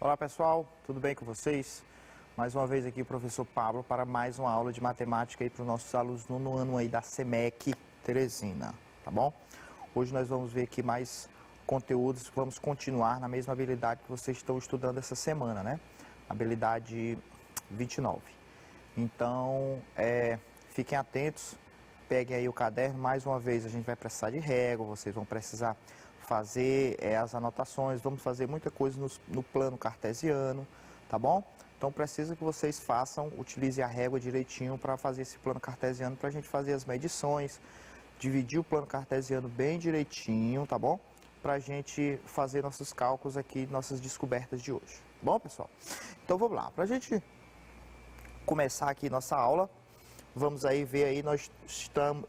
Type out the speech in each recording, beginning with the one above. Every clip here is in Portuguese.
Olá pessoal, tudo bem com vocês? Mais uma vez aqui o professor Pablo para mais uma aula de matemática aí para os nossos alunos no ano aí da SEMEC Teresina, tá bom? Hoje nós vamos ver aqui mais conteúdos, vamos continuar na mesma habilidade que vocês estão estudando essa semana, né? Habilidade 29. Então, fiquem atentos, peguem aí o caderno, mais uma vez a gente vai precisar de régua, vocês vão precisar fazer as anotações, vamos fazer muita coisa no plano cartesiano, tá bom? Então precisa que vocês façam, utilizem a régua direitinho para fazer esse plano cartesiano, para a gente fazer as medições, dividir o plano cartesiano bem direitinho, tá bom? Para a gente fazer nossos cálculos aqui, nossas descobertas de hoje. Bom, pessoal? Então vamos lá, para a gente começar aqui nossa aula, vamos aí ver aí, nós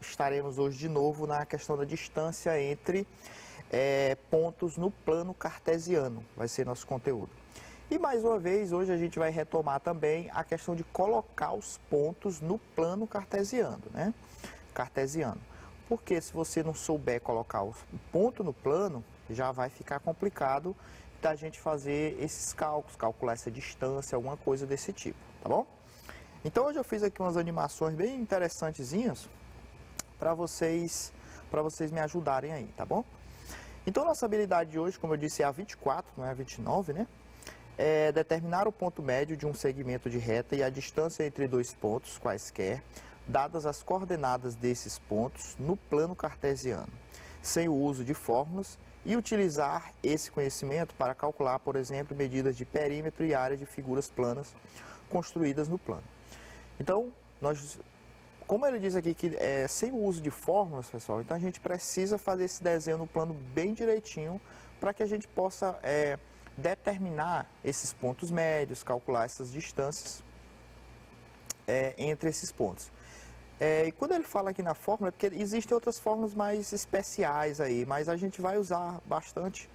estaremos hoje de novo na questão da distância entre pontos no plano cartesiano, vai ser nosso conteúdo. E mais uma vez, hoje a gente vai retomar também a questão de colocar os pontos no plano cartesiano, né? Cartesiano. Porque se você não souber colocar o ponto no plano, já vai ficar complicado da gente fazer esses cálculos, calcular essa distância, alguma coisa desse tipo, tá bom? Então hoje eu fiz aqui umas animações bem interessantezinhas para vocês me ajudarem aí, tá bom? Então, nossa habilidade de hoje, como eu disse, é a 24, não é a 29, né? É determinar o ponto médio de um segmento de reta e a distância entre dois pontos quaisquer, dadas as coordenadas desses pontos no plano cartesiano, sem o uso de fórmulas, e utilizar esse conhecimento para calcular, por exemplo, medidas de perímetro e área de figuras planas construídas no plano. Então, como ele diz aqui que é sem o uso de fórmulas, pessoal, então a gente precisa fazer esse desenho no plano bem direitinho para que a gente possa determinar esses pontos médios, calcular essas distâncias entre esses pontos. E quando ele fala aqui na fórmula, é porque existem outras fórmulas mais especiais aí, mas a gente vai usar bastante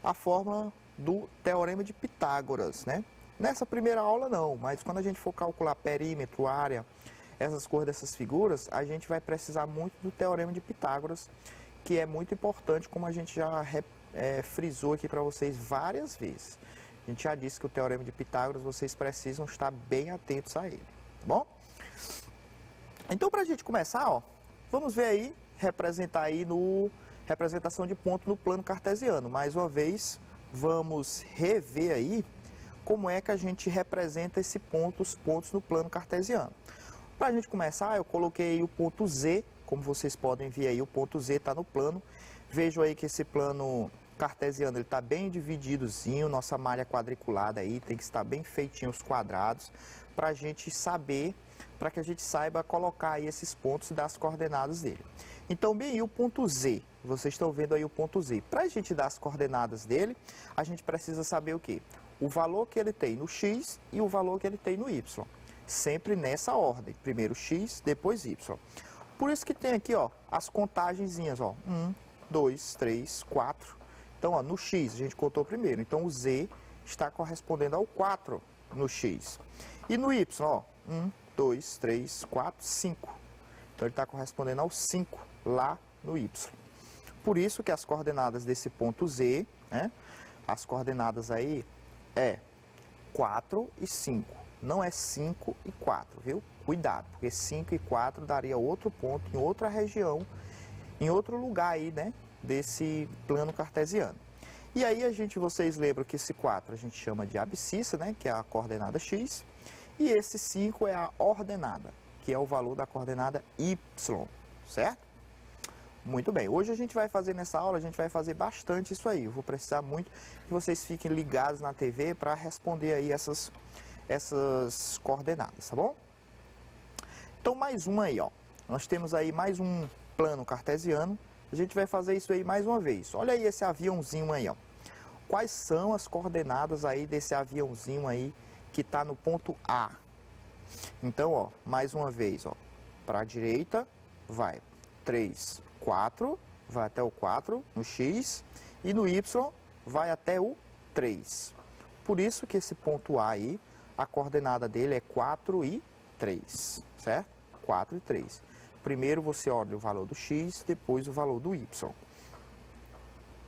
a fórmula do Teorema de Pitágoras, né? Nessa primeira aula não, mas quando a gente for calcular perímetro, área, essas cores dessas figuras, a gente vai precisar muito do Teorema de Pitágoras, que é muito importante, como a gente já frisou aqui para vocês várias vezes. A gente já disse que o Teorema de Pitágoras, vocês precisam estar bem atentos a ele, tá bom? Então, para a gente começar, ó, vamos ver aí, representação de ponto no plano cartesiano. Mais uma vez, vamos rever aí como é que a gente representa os pontos no plano cartesiano. Para a gente começar, eu coloquei o ponto Z, como vocês podem ver aí, o ponto Z está no plano. Vejo aí que esse plano cartesiano está bem divididozinho, nossa malha quadriculada aí, tem que estar bem feitinho os quadrados, para a gente saber, para que a gente saiba colocar aí esses pontos e dar as coordenadas dele. Então, bem aí o ponto Z, vocês estão vendo aí o ponto Z. Para a gente dar as coordenadas dele, a gente precisa saber o quê? O valor que ele tem no X e o valor que ele tem no Y. Sempre nessa ordem, primeiro X, depois Y. Por isso que tem aqui, ó, as contagenzinhas, ó, 1, 2, 3, 4. Então, ó, no X a gente contou primeiro, então o Z está correspondendo ao 4 no X. E no Y, ó, 1, 2, 3, 4, 5. Então ele está correspondendo ao 5 lá no Y. Por isso que as coordenadas desse ponto Z, né, as coordenadas aí é 4 e 5. Não é 5 e 4, viu? Cuidado, porque 5 e 4 daria outro ponto em outra região, em outro lugar aí, né, desse plano cartesiano. E aí vocês lembram que esse 4 a gente chama de abscissa, né, que é a coordenada X, e esse 5 é a ordenada, que é o valor da coordenada Y, certo? Muito bem, hoje a gente vai fazer nessa aula, a gente vai fazer bastante isso aí. Eu vou precisar muito que vocês fiquem ligados na TV para responder aí essas coordenadas, tá bom? Então, mais uma aí, ó. Nós temos aí mais um plano cartesiano. A gente vai fazer isso aí mais uma vez. Olha aí esse aviãozinho aí, ó. Quais são as coordenadas aí desse aviãozinho aí que está no ponto A? Então, ó, mais uma vez, ó. Para a direita, vai 3, 4, vai até o 4 no X, e no Y vai até o 3. Por isso que esse ponto A aí, a coordenada dele é 4 e 3, certo? 4 e 3. Primeiro você olha o valor do X, depois o valor do Y.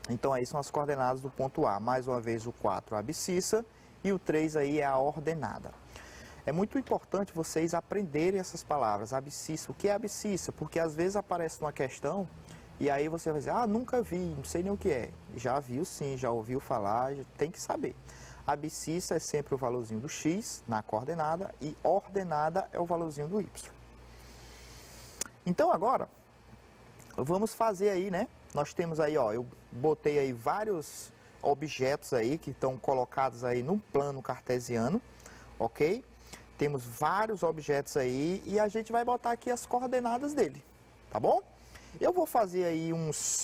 Então aí são as coordenadas do ponto A. Mais uma vez o 4 a abscissa e o 3 aí é a ordenada. É muito importante vocês aprenderem essas palavras, abscissa. O que é abscissa? Porque às vezes aparece uma questão e aí você vai dizer, ah, nunca vi, não sei nem o que é. Já viu sim, já ouviu falar, tem que saber. Abscissa é sempre o valorzinho do x na coordenada e ordenada é o valorzinho do y. Então agora, vamos fazer aí, né? Nós temos aí, ó, eu botei aí vários objetos aí que estão colocados aí no plano cartesiano, ok? Temos vários objetos aí e a gente vai botar aqui as coordenadas dele, tá bom? Eu vou fazer aí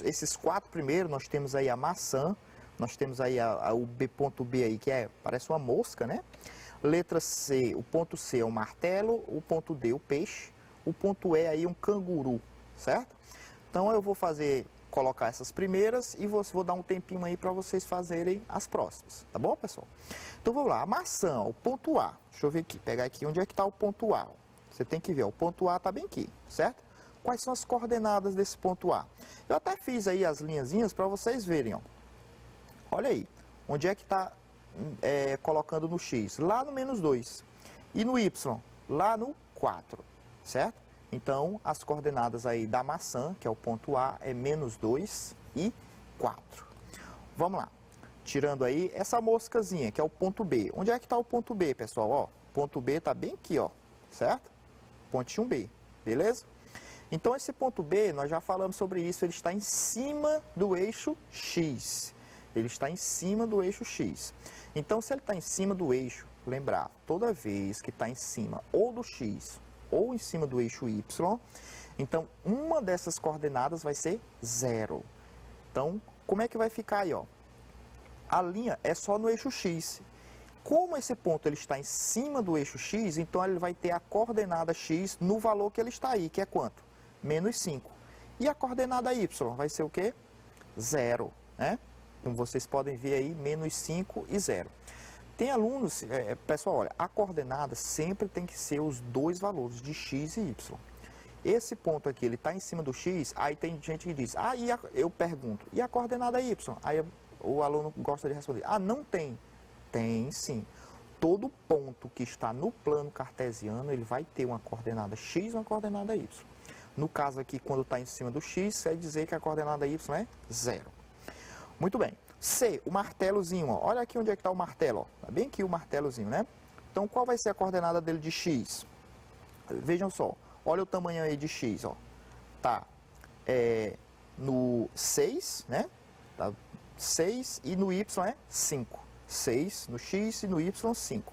esses 4 primeiros, nós temos aí a maçã, nós temos aí o ponto B aí, que parece uma mosca, né? Letra C, o ponto C é um martelo, o ponto D o peixe, o ponto E aí um canguru, certo? Então eu vou colocar essas primeiras e vou dar um tempinho aí para vocês fazerem as próximas, tá bom, pessoal? Então vamos lá, a maçã, o ponto A, deixa eu ver aqui, pegar aqui, onde é que está o ponto A? Você tem que ver, o ponto A está bem aqui, certo? Quais são as coordenadas desse ponto A? Eu até fiz aí as linhazinhas para vocês verem, ó. Olha aí, onde é que está colocando no X? Lá no menos 2. E no Y? Lá no 4, certo? Então, as coordenadas aí da maçã, que é o ponto A, é menos 2 e 4. Vamos lá. Tirando aí essa moscazinha, que é o ponto B. Onde é que está o ponto B, pessoal? Ó, ponto B está bem aqui, ó, certo? Pontinho B, beleza? Então, esse ponto B, nós já falamos sobre isso, ele está em cima do eixo X. Ele está em cima do eixo X. Então, se ele está em cima do eixo, lembrar, toda vez que está em cima ou do X ou em cima do eixo Y, então uma dessas coordenadas vai ser 0. Então, como é que vai ficar aí, ó? A linha é só no eixo X. Como esse ponto ele está em cima do eixo X, então ele vai ter a coordenada X no valor que ele está aí, que é quanto? Menos 5. E a coordenada Y vai ser o quê? 0, né? Como vocês podem ver aí, menos 5 e 0. Tem alunos, pessoal, olha, a coordenada sempre tem que ser os dois valores, de x e y. Esse ponto aqui, ele está em cima do x, aí tem gente que diz, ah, eu pergunto, e a coordenada y? Aí o aluno gosta de responder, ah, não tem. Tem sim. Todo ponto que está no plano cartesiano, ele vai ter uma coordenada x e uma coordenada y. No caso aqui, quando está em cima do x, quer dizer que a coordenada y é 0. Muito bem. C, o martelozinho, ó. Olha aqui onde é que está o martelo, ó. Tá bem aqui o martelozinho, né? Então, qual vai ser a coordenada dele de x? Vejam só. Olha o tamanho aí de x, ó. Tá no 6, né? Tá 6 e no y é 5. 6 no x e no y 5.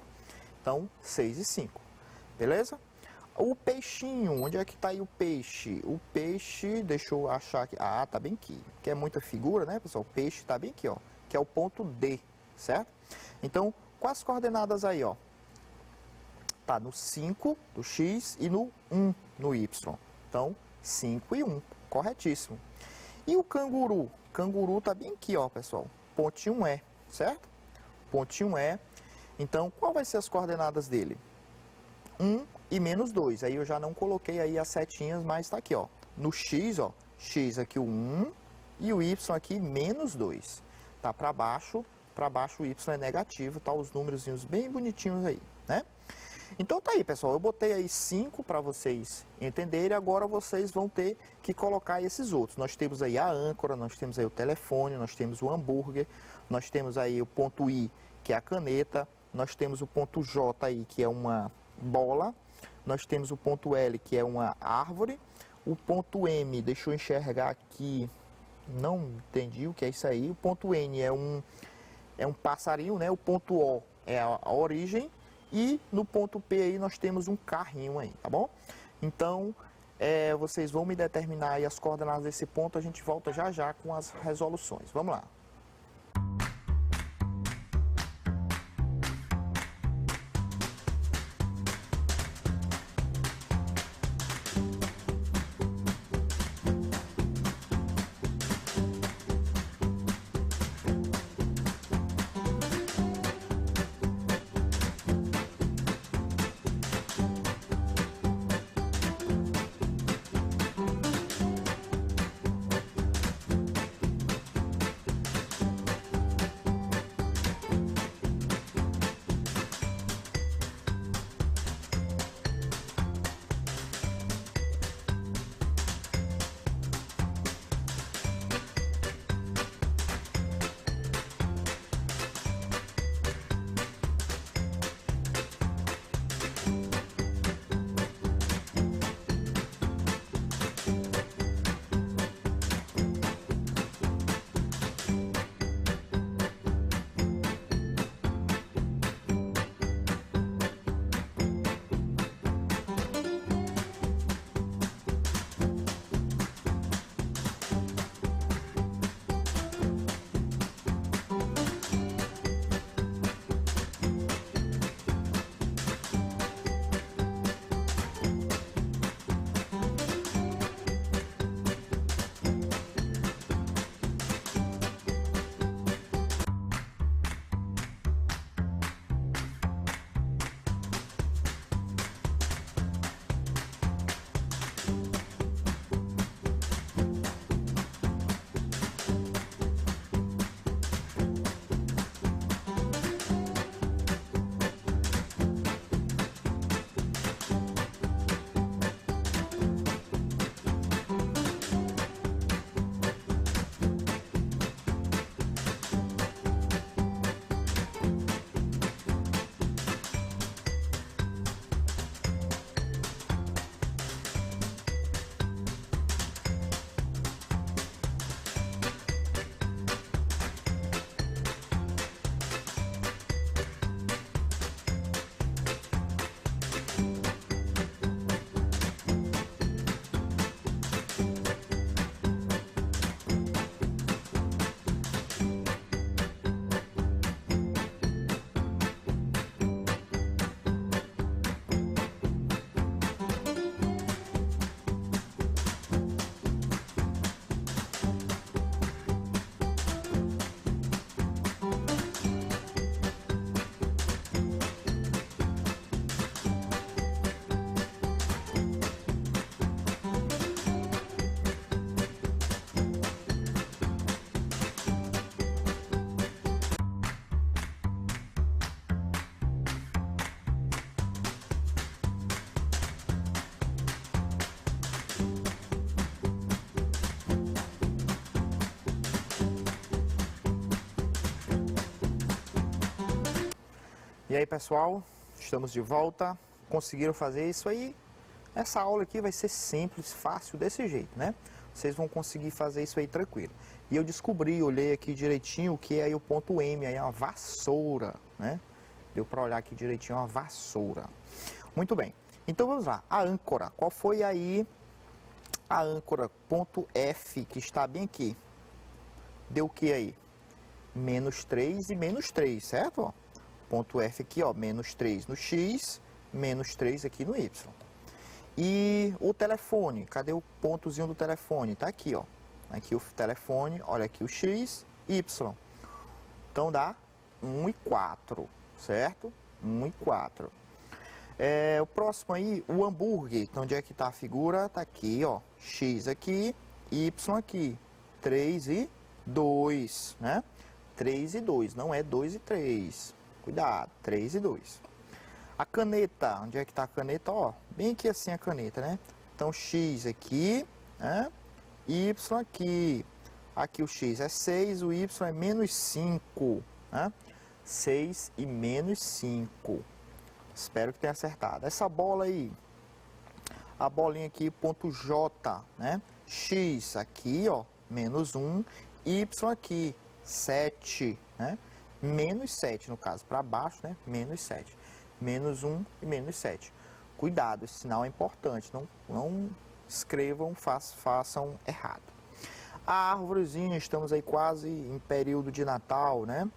Então, 6 e 5. Beleza? O peixinho, onde é que está aí o peixe? O peixe, deixa eu achar aqui. Ah, tá bem aqui. Que é muita figura, né, pessoal? O peixe tá bem aqui, ó. Que é o ponto D, certo? Então, quais as coordenadas aí, ó? Tá no 5 do x e no 1 no y. Então, 5 e 1. Corretíssimo. E o canguru? Canguru tá bem aqui, ó, pessoal. Pontinho E, certo? Pontinho E. Então, qual vai ser as coordenadas dele? 1 e menos 2. Aí eu já não coloquei aí as setinhas, mas está aqui, ó. No x, ó, x aqui o 1 e o y aqui menos 2. Tá para baixo o y é negativo, tá os númerozinhos bem bonitinhos aí, né? Então tá aí, pessoal, eu botei aí 5 para vocês entenderem, agora vocês vão ter que colocar esses outros. Nós temos aí a âncora, nós temos aí o telefone, nós temos o hambúrguer, nós temos aí o ponto I, que é a caneta, nós temos o ponto J aí, que é uma bola, nós temos o ponto L, que é uma árvore, o ponto M, deixa eu enxergar aqui, não entendi o que é isso aí, o ponto N é um passarinho, né? O ponto O é a origem, e no ponto P aí nós temos um carrinho aí, tá bom? Então, vocês vão me determinar aí as coordenadas desse ponto, a gente volta já já com as resoluções. Vamos lá. E aí, pessoal, estamos de volta. Conseguiram fazer isso aí? Essa aula aqui vai ser simples, fácil, desse jeito, né? Vocês vão conseguir fazer isso aí tranquilo. E eu descobri, olhei aqui direitinho o que é aí o ponto M, aí é uma vassoura, né? Deu para olhar aqui direitinho, uma vassoura. Muito bem, então vamos lá. A âncora, qual foi aí a âncora ponto F, que está bem aqui? Deu o que aí? Menos 3 e menos 3, certo? Ó, ponto F aqui, ó, menos 3 no X, menos 3 aqui no Y. E o telefone, cadê o pontozinho do telefone? Tá aqui, ó. Aqui o telefone, olha aqui o X, Y. Então dá 1 e 4, certo? 1 e 4. O próximo aí, o hambúrguer. Então onde é que tá a figura? Tá aqui, ó. X aqui, Y aqui. 3 e 2, né? 3 e 2, não é 2 e 3. Cuidado, 3 e 2. A caneta, onde é que está a caneta? Ó, bem aqui assim a caneta, né? Então, X aqui, né? Y aqui. Aqui o X é 6, o Y é menos 5, né? 6 e menos 5. Espero que tenha acertado. Essa bola aí, a bolinha aqui, ponto J, né? X aqui, ó, menos 1. Y aqui, 7, né? Menos 7, no caso, para baixo, né? Menos 7. Menos 1 e menos 7. Cuidado, esse sinal é importante. Não escrevam, façam errado. A árvorezinha, estamos aí quase em período de Natal, né?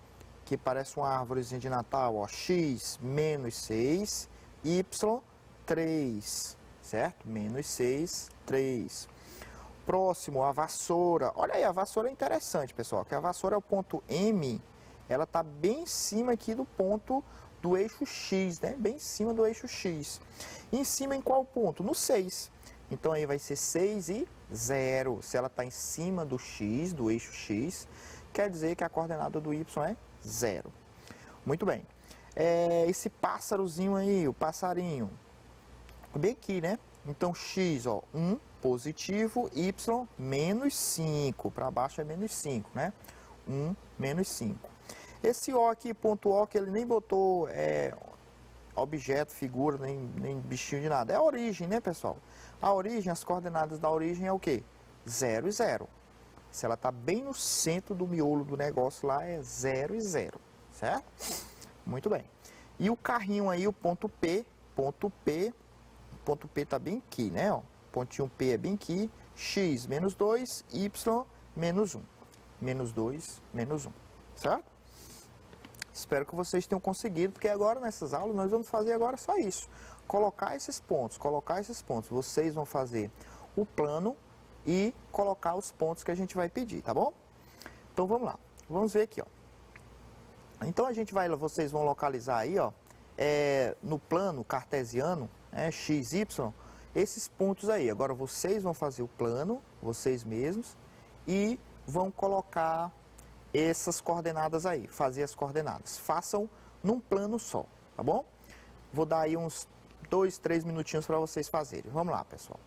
Que parece uma árvorezinha de Natal, ó. X, menos 6, Y, 3, certo? Menos 6, 3. Próximo, a vassoura. Olha aí, a vassoura é interessante, pessoal, que a vassoura é o ponto M, ela tá bem em cima aqui do ponto do eixo X, né? Bem em cima do eixo X. E em cima em qual ponto? No 6. Então aí vai ser 6 e 0. Se ela está em cima do X, do eixo X, quer dizer que a coordenada do Y é 0. Muito bem. Esse pássarozinho aí, o passarinho, bem aqui, né? Então X, ó, 1 positivo, Y menos 5. Para baixo é menos 5, né? 1 menos 5. Esse O aqui, ponto O, que ele nem botou objeto, figura, nem bichinho de nada. É a origem, né, pessoal? A origem, as coordenadas da origem é o quê? 0 e 0. Se ela está bem no centro do miolo do negócio lá, é 0 e 0, certo? Muito bem. E o carrinho aí, o ponto P está bem aqui, né? Ó, pontinho P é bem aqui. X, menos 2, Y, menos 1. Menos 2, menos 1, certo? Espero que vocês tenham conseguido, porque agora nessas aulas nós vamos fazer agora só isso. Colocar esses pontos. Vocês vão fazer o plano e colocar os pontos que a gente vai pedir, tá bom? Então vamos lá. Vamos ver aqui, ó. Então vocês vão localizar aí, ó, no plano cartesiano, x, y, esses pontos aí. Agora vocês vão fazer o plano, vocês mesmos, e vão colocar essas coordenadas aí, fazer as coordenadas. Façam num plano só, tá bom? Vou dar aí uns 2, 3 minutinhos para vocês fazerem. Vamos lá, pessoal.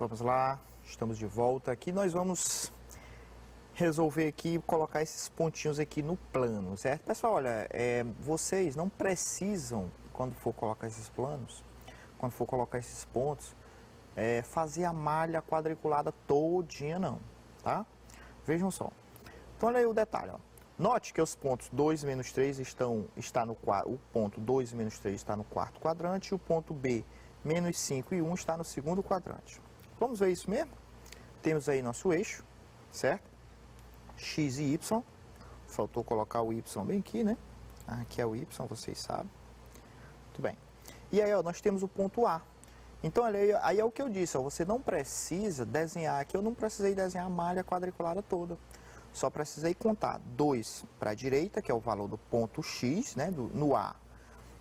Vamos lá, estamos de volta. Aqui nós vamos resolver aqui, colocar esses pontinhos aqui no plano, certo? Pessoal, olha, vocês não precisam, quando for colocar esses planos, quando for colocar esses pontos, fazer a malha quadriculada todinha não, tá? Vejam só. Então olha aí o detalhe, ó. Note que os pontos 2 menos 3 está no o ponto 2 menos 3 está no quarto quadrante e o ponto B menos 5 e 1 está no segundo quadrante. Vamos ver isso mesmo? Temos aí nosso eixo, certo? X e Y. Faltou colocar o Y bem aqui, né? Aqui é o Y, vocês sabem. Muito bem. E aí, ó, nós temos o ponto A. Então, olha aí é o que eu disse, ó, você não precisa desenhar aqui, eu não precisei desenhar a malha quadriculada toda. Só precisei contar 2 para a direita, que é o valor do ponto X, né, no A.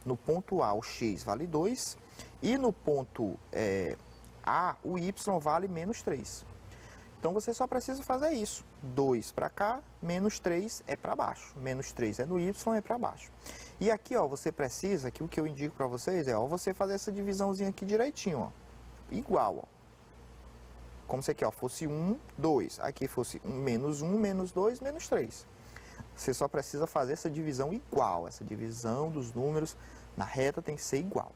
No ponto A, o X vale 2. E no ponto A, o Y vale menos 3. Então, você só precisa fazer isso. 2 para cá, menos 3 é para baixo. Menos 3 é no Y, é para baixo. E aqui, ó, você precisa, que o que eu indico para vocês é, ó, você fazer essa divisãozinha aqui direitinho, ó. Igual, ó. Como se aqui, ó, fosse 1, 2. Aqui fosse menos 2, menos 3. Você só precisa fazer essa divisão igual. Essa divisão dos números na reta tem que ser igual.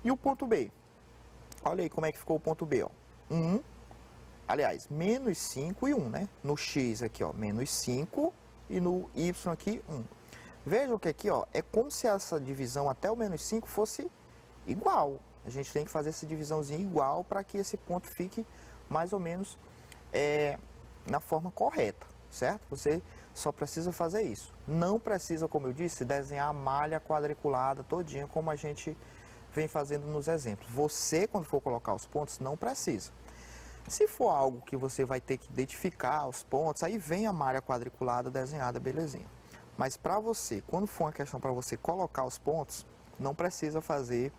E o ponto B? Olha aí como é que ficou o ponto B, ó. 1, aliás, menos 5 e 1, né? No X aqui, ó, menos 5 e no Y aqui, 1. Vejam que aqui, ó, é como se essa divisão até o menos 5 fosse igual. A gente tem que fazer essa divisãozinha igual para que esse ponto fique mais ou menos na forma correta, certo? Você só precisa fazer isso. Não precisa, como eu disse, desenhar a malha quadriculada todinha como a gente vem fazendo nos exemplos. Você, quando for colocar os pontos, não precisa. Se for algo que você vai ter que identificar os pontos, aí vem a malha quadriculada desenhada, belezinha. Mas para você, quando for uma questão para você colocar os pontos, não precisa fazer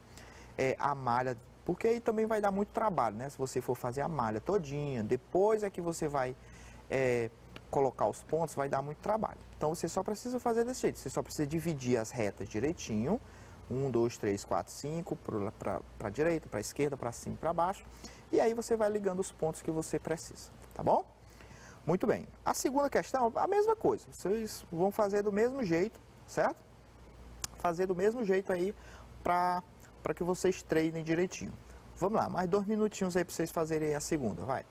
a malha, porque aí também vai dar muito trabalho, né? Se você for fazer a malha todinha, depois é que você vai colocar os pontos, vai dar muito trabalho. Então você só precisa fazer desse jeito, você só precisa dividir as retas direitinho, 1, 2, 3, 4, 5, para a direita, para a esquerda, para cima e para baixo, e aí você vai ligando os pontos que você precisa, tá bom? Muito bem. A segunda questão, a mesma coisa, vocês vão fazer do mesmo jeito, certo? Fazer do mesmo jeito aí para que vocês treinem direitinho. Vamos lá, mais 2 minutinhos aí para vocês fazerem a segunda, vai.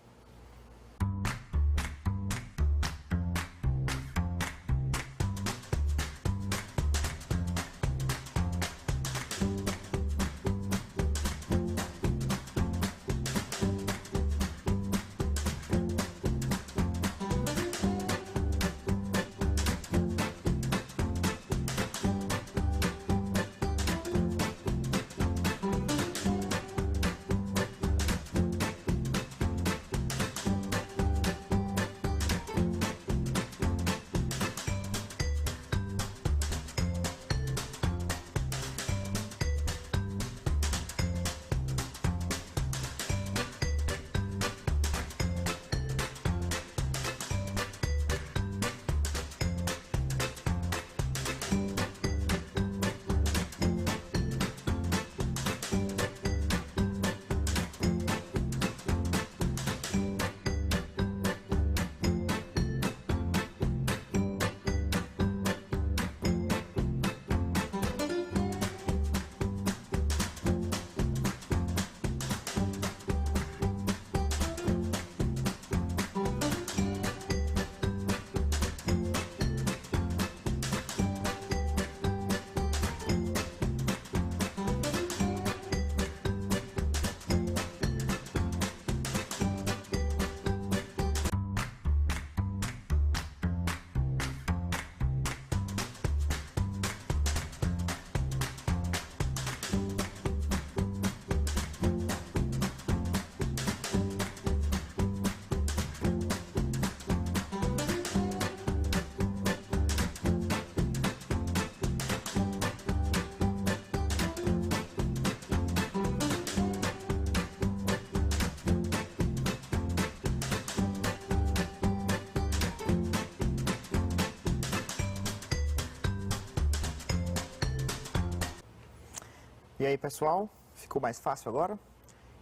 E aí, pessoal, ficou mais fácil agora?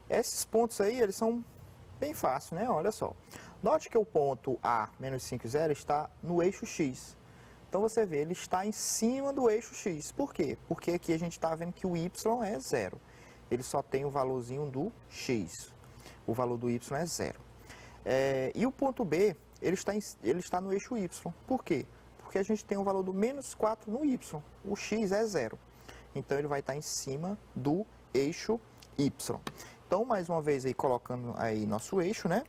Esses pontos aí, eles são Bem fácil, né? Olha só. Note que o ponto A, menos 5, 0, está no eixo X. Então, você vê, ele está em cima do eixo X. Por quê? Porque aqui a gente está vendo que o Y é 0. Ele só tem o valorzinho do X. O valor do Y é 0. E o ponto B, ele está no eixo Y. Por quê? Porque a gente tem o valor do menos 4 no Y. O X é 0. Então, ele vai estar em cima do eixo Y. Então, mais uma vez aí, colocando aí nosso eixo, né?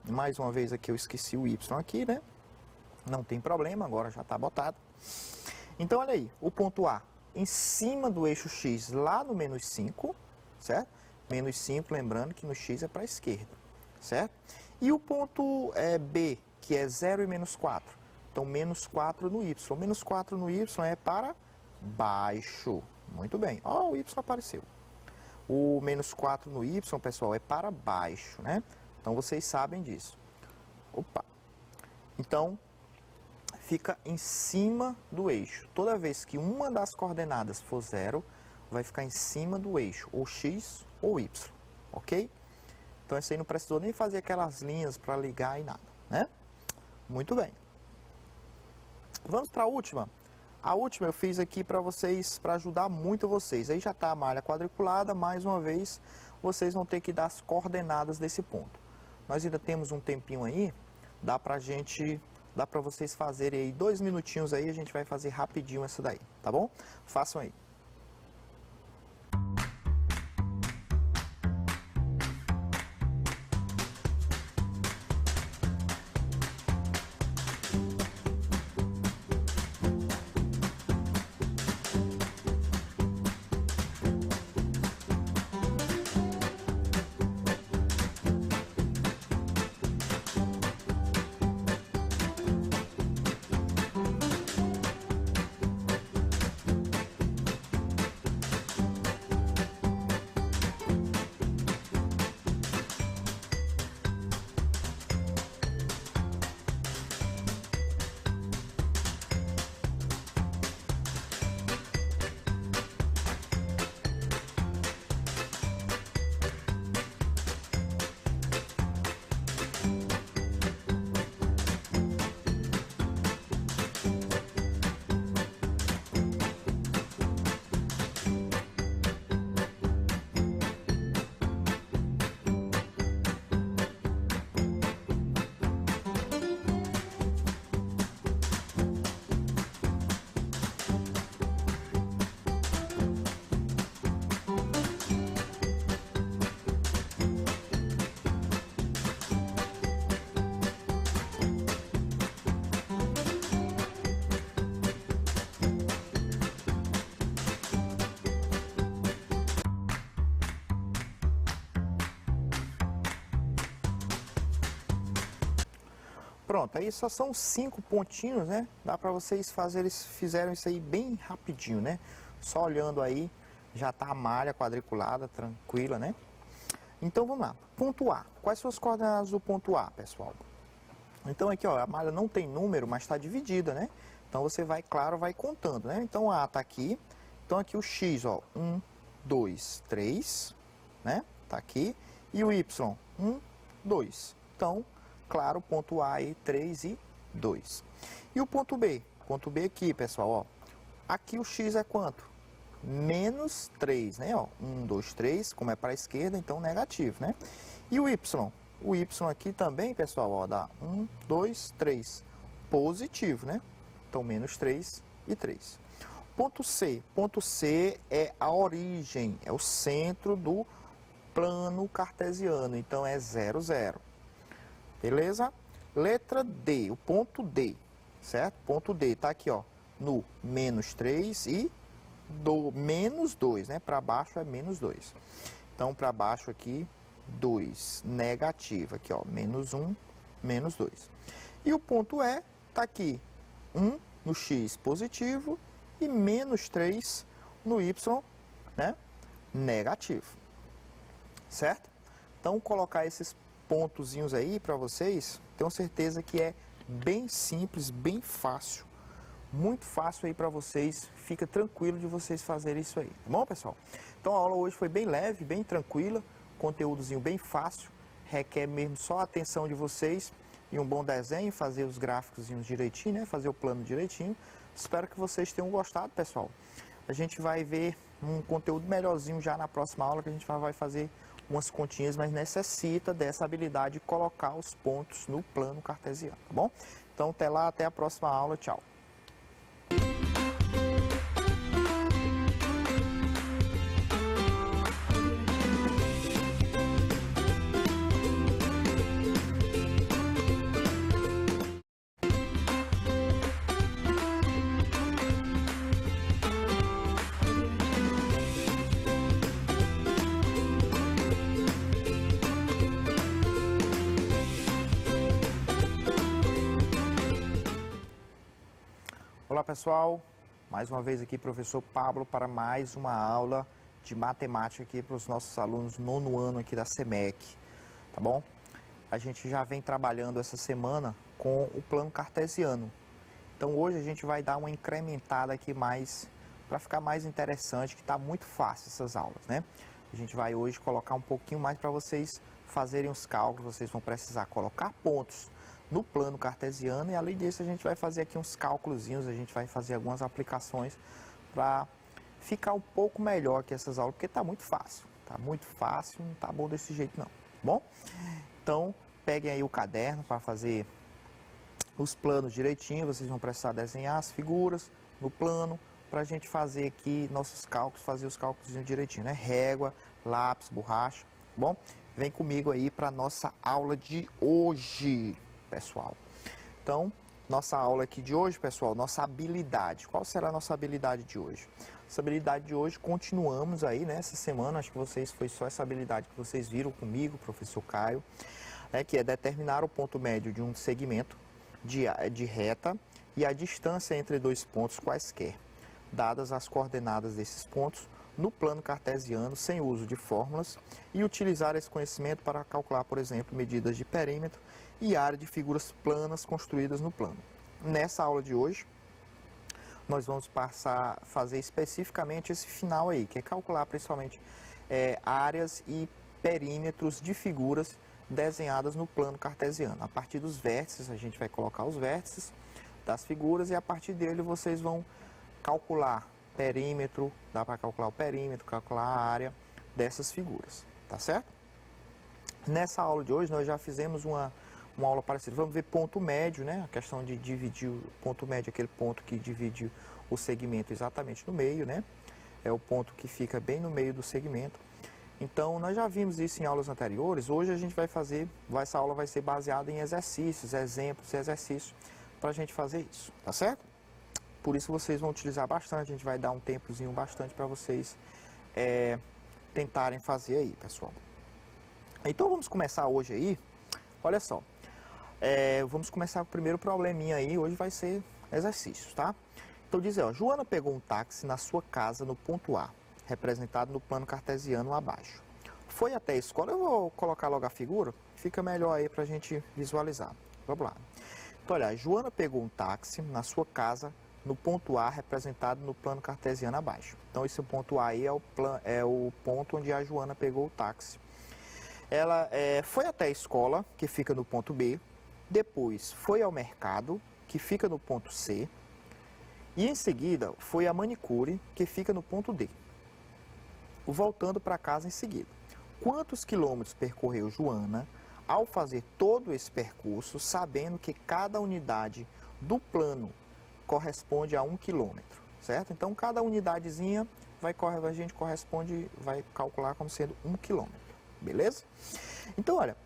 Mais uma vez aqui eu esqueci o Y aqui, né? Não tem problema, agora já está botado. Então, olha aí, o ponto A em cima do eixo X, lá no menos 5, certo? Menos 5, lembrando que no X é para a esquerda, certo? E o ponto B, que é 0 e menos 4. Então, menos 4 no Y. Menos 4 no Y é para baixo. Muito bem. Ó, o Y apareceu. O menos 4 no Y, pessoal, é para baixo, né? Então, vocês sabem disso. Opa! Então, fica em cima do eixo. Toda vez que uma das coordenadas for 0, vai ficar em cima do eixo, ou X ou Y, ok? Então, esse aí não precisou nem fazer aquelas linhas para ligar e nada, né? Muito bem. Vamos para a última. A última eu fiz aqui para vocês, para ajudar muito vocês. Aí já está a malha quadriculada, mais uma vez, vocês vão ter que dar as coordenadas desse ponto. Nós ainda temos um tempinho aí, dá para vocês fazerem aí 2 minutinhos aí, a gente vai fazer rapidinho essa daí, tá bom? Façam aí. Pronto, aí só são 5 pontinhos, né? Dá para vocês fizeram isso aí bem rapidinho, né? Só olhando aí, já tá a malha quadriculada, tranquila, né? Então vamos lá, ponto A. Quais são as coordenadas do ponto A, pessoal? Então aqui, ó, a malha não tem número, mas está dividida, né? Então você vai, claro, vai contando, né? Então a tá aqui, então aqui o X, ó, 1, 2, 3, né? Tá aqui. E o Y, 1, 2. Então, claro, ponto A aí, 3 e 2. E o ponto B? Ponto B aqui, pessoal, ó. Aqui o X é quanto? Menos 3, né? Ó, 1, 2, 3, como é para a esquerda, então negativo, né? E o Y? O Y aqui também, pessoal, ó, dá 1, 2, 3. Positivo, né? Então, menos 3 e 3. Ponto C. Ponto C é a origem, é o centro do plano cartesiano. Então, é 0, 0. Beleza? Letra D, o ponto D, certo? Ponto D tá aqui, ó, no menos 3 e do menos 2, né? Para baixo é menos 2. Então, para baixo aqui, 2, negativo. Aqui, ó, menos 1, menos 2. E o ponto E tá aqui, 1 no X positivo e menos 3 no Y, né? Negativo. Certo? Então, colocar esses pontozinhos aí para vocês, tenho certeza que é bem simples, bem fácil, muito fácil aí para vocês, fica tranquilo de vocês fazerem isso aí, tá bom, pessoal? Então a aula hoje foi bem leve, bem tranquila, conteúdozinho bem fácil, requer mesmo só a atenção de vocês e um bom desenho, fazer os gráficos direitinho, né? Fazer o plano direitinho. Espero que vocês tenham gostado, pessoal. A gente vai ver um conteúdo melhorzinho já na próxima aula, que a gente vai fazer umas continhas, mas necessita dessa habilidade de colocar os pontos no plano cartesiano, tá bom? Então, até lá, até a próxima aula. Tchau. Olá pessoal, mais uma vez aqui professor Pablo para mais uma aula de matemática aqui para os nossos alunos nono ano aqui da SEMEC, tá bom? A gente já vem trabalhando essa semana com o plano cartesiano, então hoje a gente vai dar uma incrementada aqui mais, para ficar mais interessante, que está muito fácil essas aulas, né? A gente vai hoje colocar um pouquinho mais para vocês fazerem os cálculos, vocês vão precisar colocar pontos no plano cartesiano e além disso a gente vai fazer aqui uns cálculozinhos, a gente vai fazer algumas aplicações para ficar um pouco melhor que essas aulas, porque está muito fácil, não está bom desse jeito não, bom? Então peguem aí o caderno para fazer os planos direitinho, vocês vão precisar desenhar as figuras no plano para a gente fazer aqui nossos cálculos, fazer os cálculos direitinho, né? Régua, lápis, borracha, bom? Vem comigo aí para a nossa aula de hoje, pessoal. Então, nossa aula aqui de hoje, pessoal, nossa habilidade. Qual será a nossa habilidade de hoje? Essa habilidade de hoje, continuamos aí, né? Essa semana, acho que foi só essa habilidade que vocês viram comigo, professor Caio, né? Que é determinar o ponto médio de um segmento de reta e a distância entre dois pontos quaisquer, dadas as coordenadas desses pontos no plano cartesiano, sem uso de fórmulas, e utilizar esse conhecimento para calcular, por exemplo, medidas de perímetro e área de figuras planas construídas no plano. Nessa aula de hoje, nós vamos passar a fazer especificamente esse final aí, que é calcular principalmente áreas e perímetros de figuras desenhadas no plano cartesiano. A partir dos vértices, a gente vai colocar os vértices das figuras e a partir dele vocês vão calcular perímetro, dá para calcular o perímetro, calcular a área dessas figuras, tá certo? Nessa aula de hoje nós já fizemos uma aula parecida. Vamos ver ponto médio, né? A questão de dividir o ponto médio, aquele ponto que divide o segmento exatamente no meio, né? É o ponto que fica bem no meio do segmento. Então, nós já vimos isso em aulas anteriores. Hoje a gente vai fazer, essa aula vai ser baseada em exercícios, exemplos e exercícios para a gente fazer isso, tá certo? Por isso vocês vão utilizar bastante, a gente vai dar um tempozinho bastante para vocês tentarem fazer aí, pessoal. Então, vamos começar hoje aí, olha só. Vamos começar com o primeiro probleminha aí, hoje vai ser exercícios, tá? Então diz aí, ó, Joana pegou um táxi na sua casa no ponto A, representado no plano cartesiano abaixo. Foi até a escola, eu vou colocar logo a figura, fica melhor aí pra gente visualizar. Vamos lá. Então olha, Joana pegou um táxi na sua casa no ponto A, representado no plano cartesiano abaixo. Então esse ponto A aí é o ponto onde a Joana pegou o táxi. Ela foi até a escola, que fica no ponto B, depois foi ao mercado, que fica no ponto C, e em seguida foi à manicure, que fica no ponto D, voltando para casa em seguida. Quantos quilômetros percorreu Joana ao fazer todo esse percurso, sabendo que cada unidade do plano corresponde a 1 quilômetro, certo? Então, cada unidadezinha a gente vai calcular como sendo 1 quilômetro, beleza? Então, olha,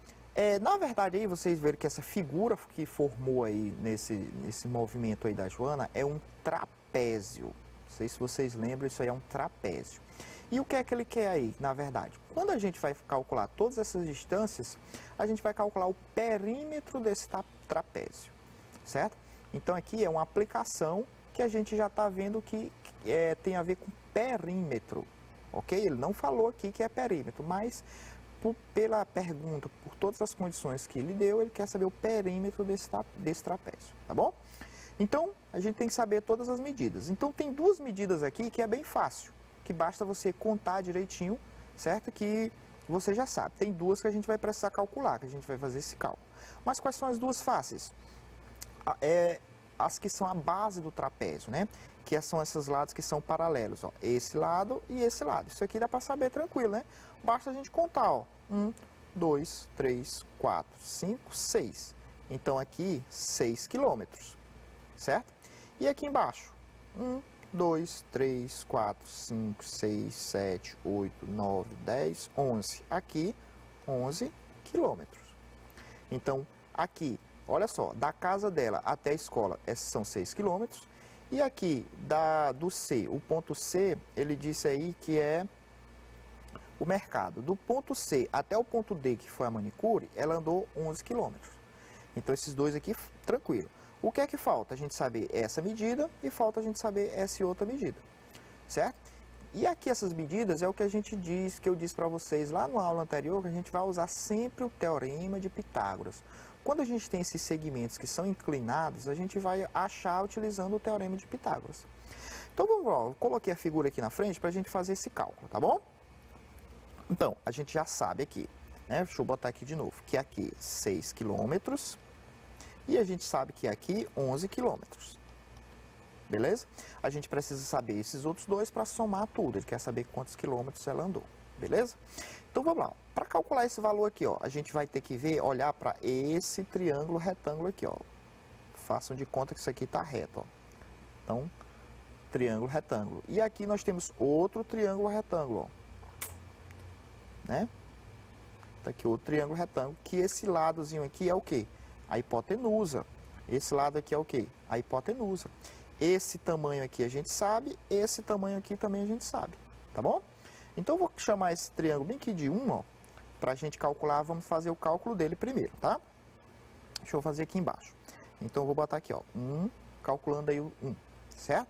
na verdade aí vocês viram que essa figura que formou aí nesse movimento aí da Joana é um trapézio. Não sei se vocês lembram, isso aí é um trapézio. E o que é que ele quer aí, na verdade? Quando a gente vai calcular todas essas distâncias, a gente vai calcular o perímetro desse trapézio, certo? Então aqui é uma aplicação que a gente já está vendo que tem a ver com perímetro, ok? Ele não falou aqui que é perímetro, mas pela pergunta, por todas as condições que ele deu, ele quer saber o perímetro desse trapézio, tá bom? Então, a gente tem que saber todas as medidas. Então, tem duas medidas aqui que é bem fácil, que basta você contar direitinho, certo? Que você já sabe. Tem duas que a gente vai precisar calcular, que a gente vai fazer esse cálculo. Mas quais são as duas fáceis? As que são a base do trapézio, né? Que são esses lados que são paralelos, ó. Esse lado e esse lado. Isso aqui dá para saber tranquilo, né? Basta a gente contar, ó. 1, 2, 3, 4, 5, 6. Então aqui, 6 quilômetros, certo? E aqui embaixo, 1, 2, 3, 4, 5, 6, 7, 8, 9, 10, 11. Aqui, 11 quilômetros. Então, aqui, olha só, da casa dela até a escola são 6 quilômetros. E aqui, do C, o ponto C, ele disse aí que é o mercado. Do ponto C até o ponto D, que foi a manicure, ela andou 11 quilômetros. Então, esses dois aqui, tranquilo. O que é que falta? A gente saber essa medida e falta a gente saber essa outra medida, certo? E aqui essas medidas é o que a gente diz, que eu disse para vocês lá na aula anterior, que a gente vai usar sempre o teorema de Pitágoras. Quando a gente tem esses segmentos que são inclinados, a gente vai achar utilizando o teorema de Pitágoras. Então, vamos lá, eu coloquei a figura aqui na frente para a gente fazer esse cálculo, tá bom? Então, a gente já sabe aqui, né? Deixa eu botar aqui de novo, que aqui 6 quilômetros e a gente sabe que aqui 11 quilômetros. Beleza? A gente precisa saber esses outros dois para somar tudo. Ele quer saber quantos quilômetros ela andou. Beleza? Então vamos lá. Para calcular esse valor aqui, ó, a gente vai ter que olhar para esse triângulo retângulo aqui, ó. Façam de conta que isso aqui está reto, ó. Então, triângulo retângulo. E aqui nós temos outro triângulo retângulo, ó. Né? Tá aqui outro triângulo retângulo, que esse ladozinho aqui é o quê? A hipotenusa. Esse lado aqui é o quê? A hipotenusa. Esse tamanho aqui a gente sabe, esse tamanho aqui também a gente sabe, tá bom? Então, eu vou chamar esse triângulo bem aqui de 1, ó, para a gente calcular, vamos fazer o cálculo dele primeiro, tá? Deixa eu fazer aqui embaixo. Então, eu vou botar aqui, ó, 1, calculando aí o 1, certo?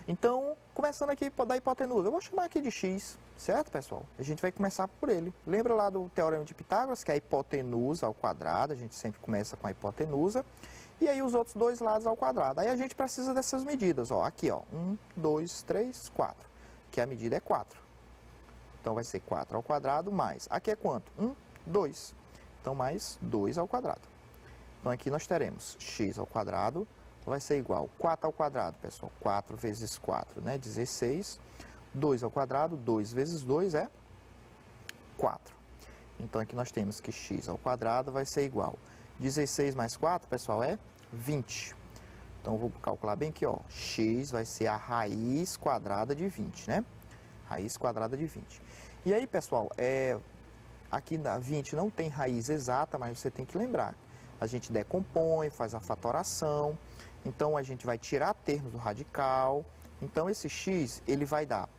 Então, começando aqui da hipotenusa, eu vou chamar aqui de x, certo, pessoal? A gente vai começar por ele. Lembra lá do teorema de Pitágoras, que é a hipotenusa ao quadrado, a gente sempre começa com a hipotenusa. E aí os outros dois lados ao quadrado. Aí a gente precisa dessas medidas, ó. Aqui, ó. 1, 2, 3, 4. Que a medida é 4. Então vai ser 4 ao quadrado mais. Aqui é quanto? 1, 2. Então mais 2 ao quadrado. Então aqui nós teremos x ao quadrado vai ser igual 4 ao quadrado, pessoal. 4 vezes 4, né? 16. 2 ao quadrado, 2 vezes 2 é 4. Então aqui nós temos que x ao quadrado vai ser igual 16 mais 4, pessoal, é 20. Então, eu vou calcular bem aqui, ó. X vai ser a raiz quadrada de 20, né? Raiz quadrada de 20. E aí, pessoal, aqui na 20 não tem raiz exata, mas você tem que lembrar. A gente decompõe, faz a fatoração. Então, a gente vai tirar termos do radical. Então, esse x, ele vai dar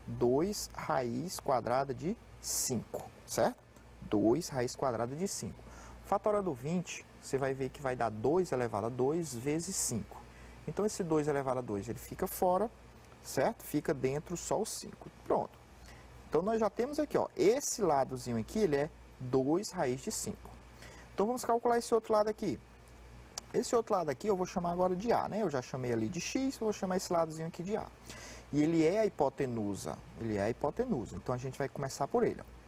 2 raiz quadrada de 5, certo? 2 raiz quadrada de 5. Fatorando 20, você vai ver que vai dar 2 elevado a 2 vezes 5. Então, esse 2 elevado a 2, ele fica fora, certo? Fica dentro só o 5. Pronto. Então, nós já temos aqui, ó, esse ladozinho aqui, ele é 2 raiz de 5. Então, vamos calcular esse outro lado aqui. Esse outro lado aqui eu vou chamar agora de A, né? Eu já chamei ali de X, eu vou chamar esse ladozinho aqui de A. E ele é a hipotenusa. Ele é a hipotenusa. Então, a gente vai começar por ele, ó.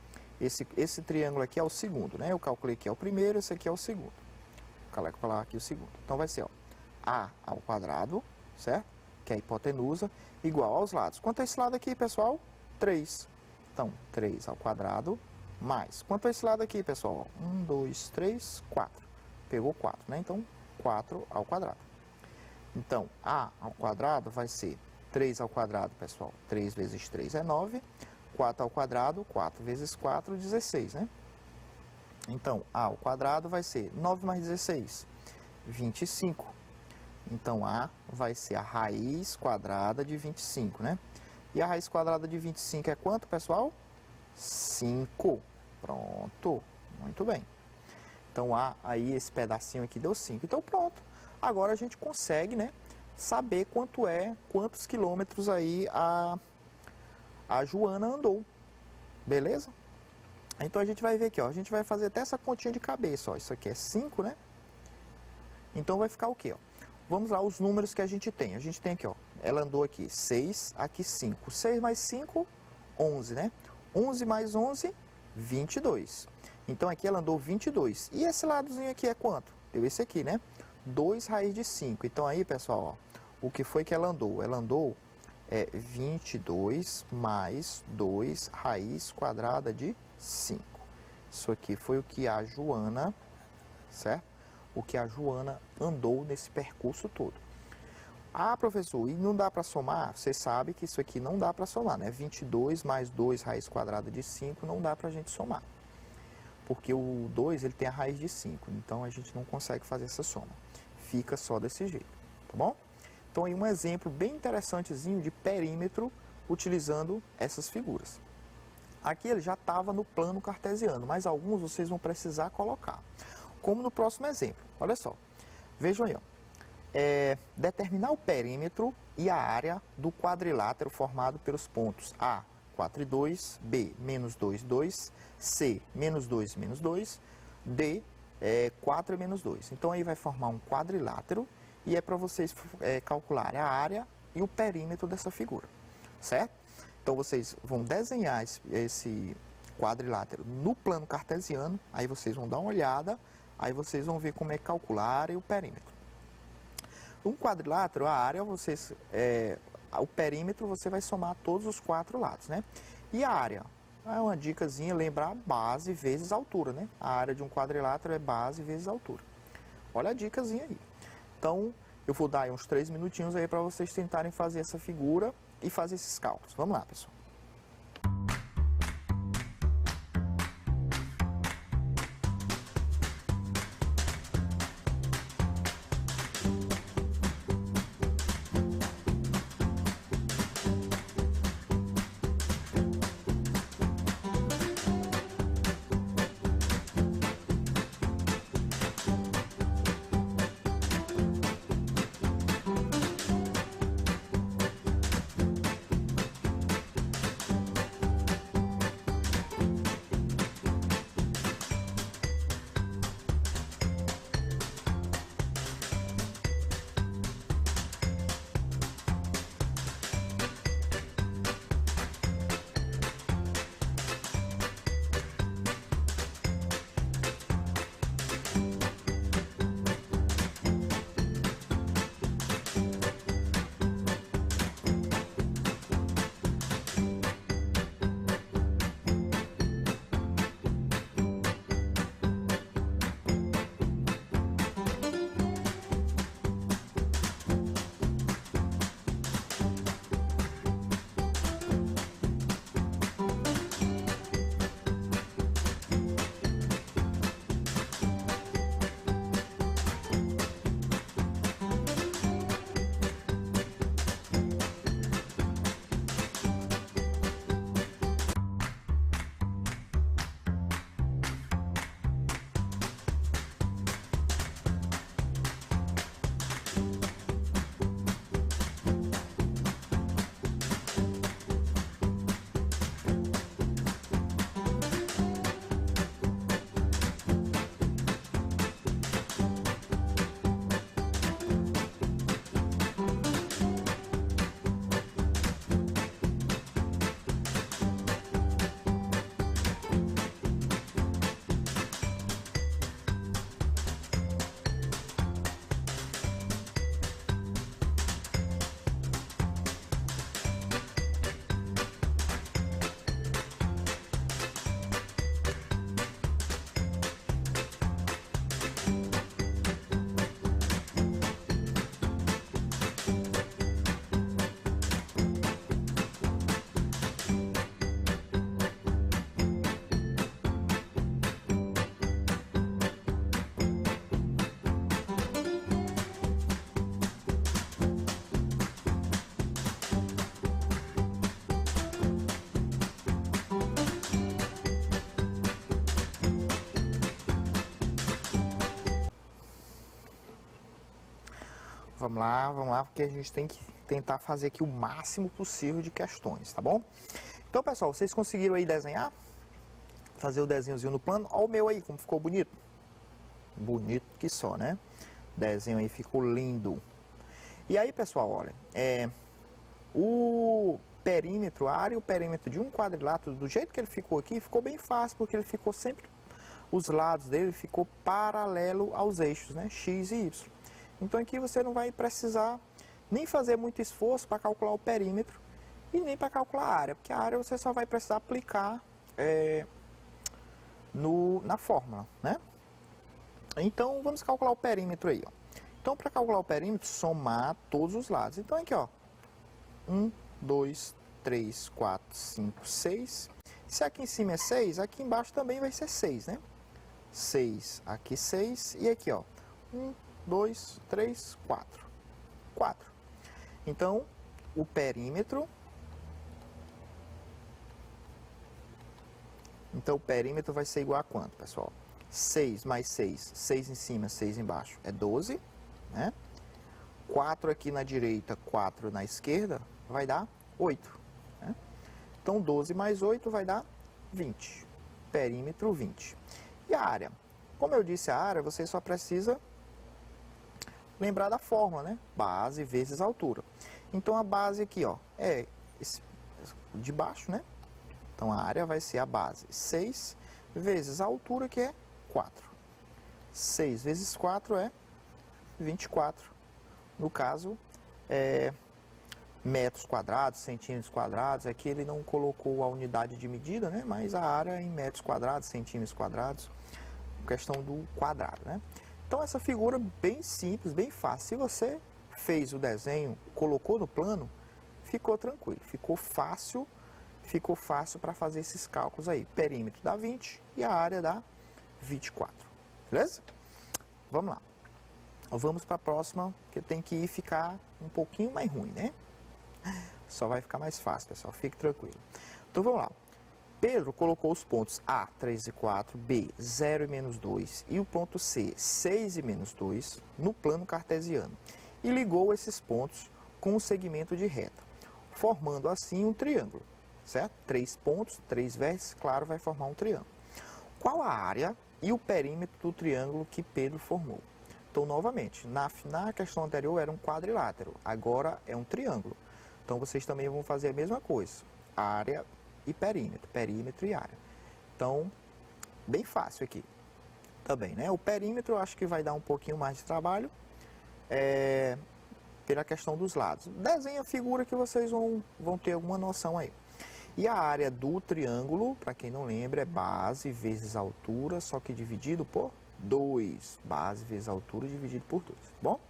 Esse triângulo aqui é o segundo, né? Eu calculei que é o primeiro, esse aqui é o segundo. Vou calcular aqui o segundo. Então, vai ser, ó, A ao quadrado, certo? Que é a hipotenusa, igual aos lados. Quanto é esse lado aqui, pessoal? 3. Então, 3 ao quadrado, mais. Quanto é esse lado aqui, pessoal? 1, 2, 3, 4. Pegou 4, né? Então, 4 ao quadrado. Então, A ao quadrado vai ser 3 ao quadrado, pessoal. 3 vezes 3 é 9. 4 ao quadrado, 4 vezes 4, 16, né? Então, A ao quadrado vai ser 9 mais 16, 25. Então, A vai ser a raiz quadrada de 25, né? E a raiz quadrada de 25 é quanto, pessoal? 5. Pronto. Muito bem. Então, aí esse pedacinho aqui deu 5. Então, pronto. Agora a gente consegue, né, saber quantos quilômetros aí a Joana andou, beleza? Então, a gente vai ver aqui, ó, a gente vai fazer até essa continha de cabeça, ó, isso aqui é 5, né? Então, vai ficar o quê, ó? Vamos lá, os números que a gente tem. A gente tem aqui, ó, ela andou aqui 6, aqui 5. 6 mais 5, 11, né? 11 mais 11, 22. Então aqui ela andou 22. E esse ladozinho aqui é quanto? Deu esse aqui, né? 2 raiz de 5. Então aí, pessoal, ó, o que foi que ela andou? Ela andou 22 mais 2 raiz quadrada de 5. Isso aqui foi o que a Joana, certo? O que a Joana andou nesse percurso todo. Ah, professor, e não dá para somar? Você sabe que isso aqui não dá para somar, né? 22 mais 2 raiz quadrada de 5 não dá para a gente somar. Porque o 2 ele tem a raiz de 5, então a gente não consegue fazer essa soma. Fica só desse jeito, tá bom? Então aí um exemplo bem interessantezinho de perímetro utilizando essas figuras. Aqui ele já estava no plano cartesiano, mas alguns vocês vão precisar colocar. Como no próximo exemplo, olha só. Vejam aí, ó. Determinar o perímetro e a área do quadrilátero formado pelos pontos A, 4 e 2, B, menos 2, 2, C, menos 2, menos 2, D, 4 e menos 2. Então aí vai formar um quadrilátero e é para vocês calcularem a área e o perímetro dessa figura, certo? Então vocês vão desenhar esse quadrilátero no plano cartesiano, aí vocês vão dar uma olhada, aí vocês vão ver como é calcular a área e o perímetro. Um quadrilátero, a área, o perímetro você vai somar todos os 4 lados, né? E a área? É uma dicasinha, lembrar base vezes altura, né? A área de um quadrilátero é base vezes altura. Olha a dicasinha aí. Então, eu vou dar aí uns 3 minutinhos aí para vocês tentarem fazer essa figura e fazer esses cálculos. Vamos lá, pessoal. Vamos lá, porque a gente tem que tentar fazer aqui o máximo possível de questões, tá bom? Então, pessoal, vocês conseguiram aí desenhar? Fazer o desenhozinho no plano? Olha o meu aí, como ficou bonito. Bonito que só, né? O desenho aí ficou lindo. E aí, pessoal, olha, perímetro, a área e o perímetro de um quadrilátero, do jeito que ele ficou aqui, ficou bem fácil, porque ele ficou sempre, os lados dele ficou paralelo aos eixos, né? X e Y. Então aqui você não vai precisar nem fazer muito esforço para calcular o perímetro e nem para calcular a área, porque a área você só vai precisar aplicar na fórmula, né? Então vamos calcular o perímetro aí, ó. Então para calcular o perímetro, somar todos os lados. Então aqui, ó, 1, 2, 3, 4, 5, 6. Se aqui em cima é 6, aqui embaixo também vai ser 6, né? 6, aqui 6 e aqui, ó, 1, 2, 3, 4. 4. Então, o perímetro... Então, o perímetro vai ser igual a quanto, pessoal? 6 mais 6, 6 em cima, 6 embaixo, é 12, né? 4 aqui na direita, 4 na esquerda, vai dar 8, né? Então, 12 mais 8 vai dar 20. Perímetro, 20. E a área? Como eu disse a área, você só precisa lembrar da fórmula, né? Base vezes altura. Então, a base aqui, ó, é esse de baixo, né? Então, a área vai ser a base 6 vezes a altura, que é 4. 6 vezes 4 é 24. No caso, metros quadrados, centímetros quadrados. Aqui ele não colocou a unidade de medida, né? Mas a área é em metros quadrados, centímetros quadrados. Questão do quadrado, né? Então, essa figura bem simples, bem fácil. Se você fez o desenho, colocou no plano, ficou tranquilo. Ficou fácil para fazer esses cálculos aí. Perímetro dá 20 e a área dá 24. Beleza? Vamos lá. Vamos para a próxima, que tem que ficar um pouquinho mais ruim, né? Só vai ficar mais fácil, pessoal. Fique tranquilo. Então, vamos lá. Pedro colocou os pontos A, 3 e 4, B, 0 e menos 2 e o ponto C, 6 e menos 2 no plano cartesiano e ligou esses pontos com o segmento de reta, formando assim um triângulo, certo? 3 pontos, 3 vértices, claro, vai formar um triângulo. Qual a área e o perímetro do triângulo que Pedro formou? Então, novamente, na questão anterior era um quadrilátero, agora é um triângulo. Então, vocês também vão fazer a mesma coisa, área e perímetro, perímetro e área. Então, bem fácil aqui também, né? O perímetro eu acho que vai dar um pouquinho mais de trabalho, pela questão dos lados. Desenha a figura que vocês vão ter alguma noção aí. E a área do triângulo, para quem não lembra, é base vezes altura, só que dividido por 2. Base vezes altura dividido por 2, bom?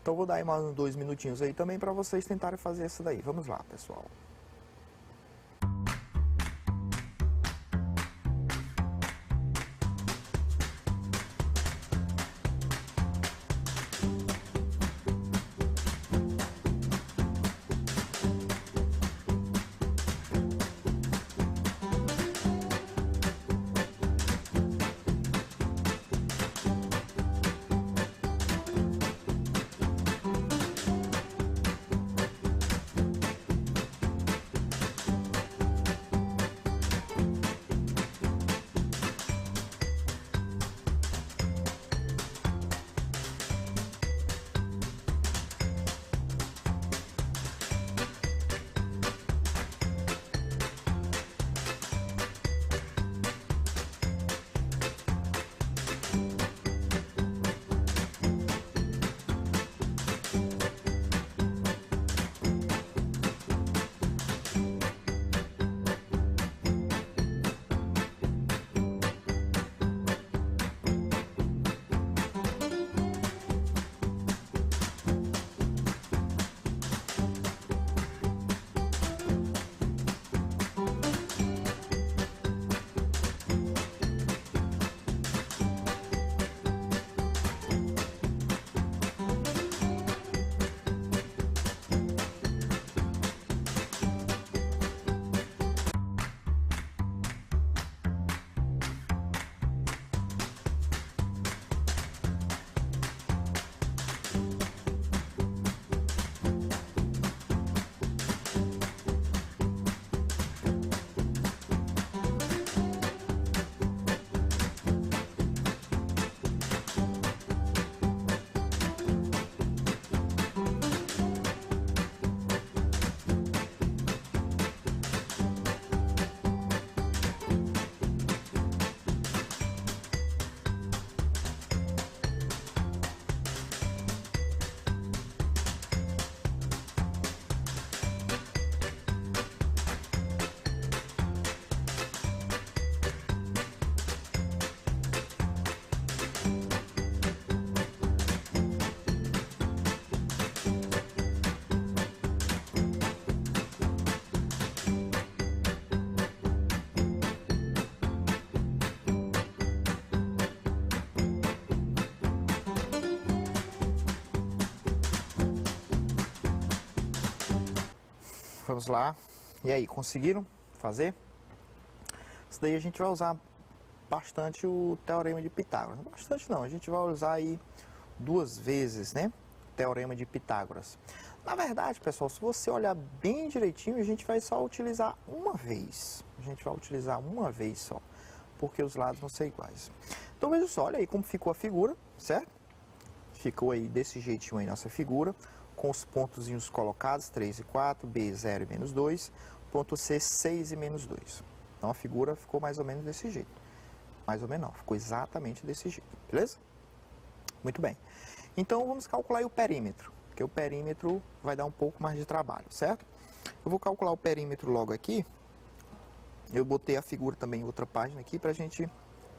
Então, vou dar aí mais uns 2 minutinhos aí também para vocês tentarem fazer essa daí. Vamos lá, pessoal. Vamos lá. E aí, conseguiram fazer? Isso daí a gente vai usar bastante o Teorema de Pitágoras. Bastante não, a gente vai usar aí 2 vezes, né? Teorema de Pitágoras. Na verdade, pessoal, se você olhar bem direitinho, a gente vai só utilizar uma vez. A gente vai utilizar uma vez só, porque os lados vão ser iguais. Então, veja só, olha aí como ficou a figura, certo? Ficou aí desse jeitinho aí nossa figura, com os pontozinhos colocados, 3 e 4, B 0 e menos 2, ponto C 6 e menos 2. Então, a figura ficou mais ou menos desse jeito. Mais ou menos não, ficou exatamente desse jeito, beleza? Muito bem. Então, vamos calcular aí o perímetro, porque o perímetro vai dar um pouco mais de trabalho, certo? Eu vou calcular o perímetro logo aqui. Eu botei a figura também em outra página aqui para a gente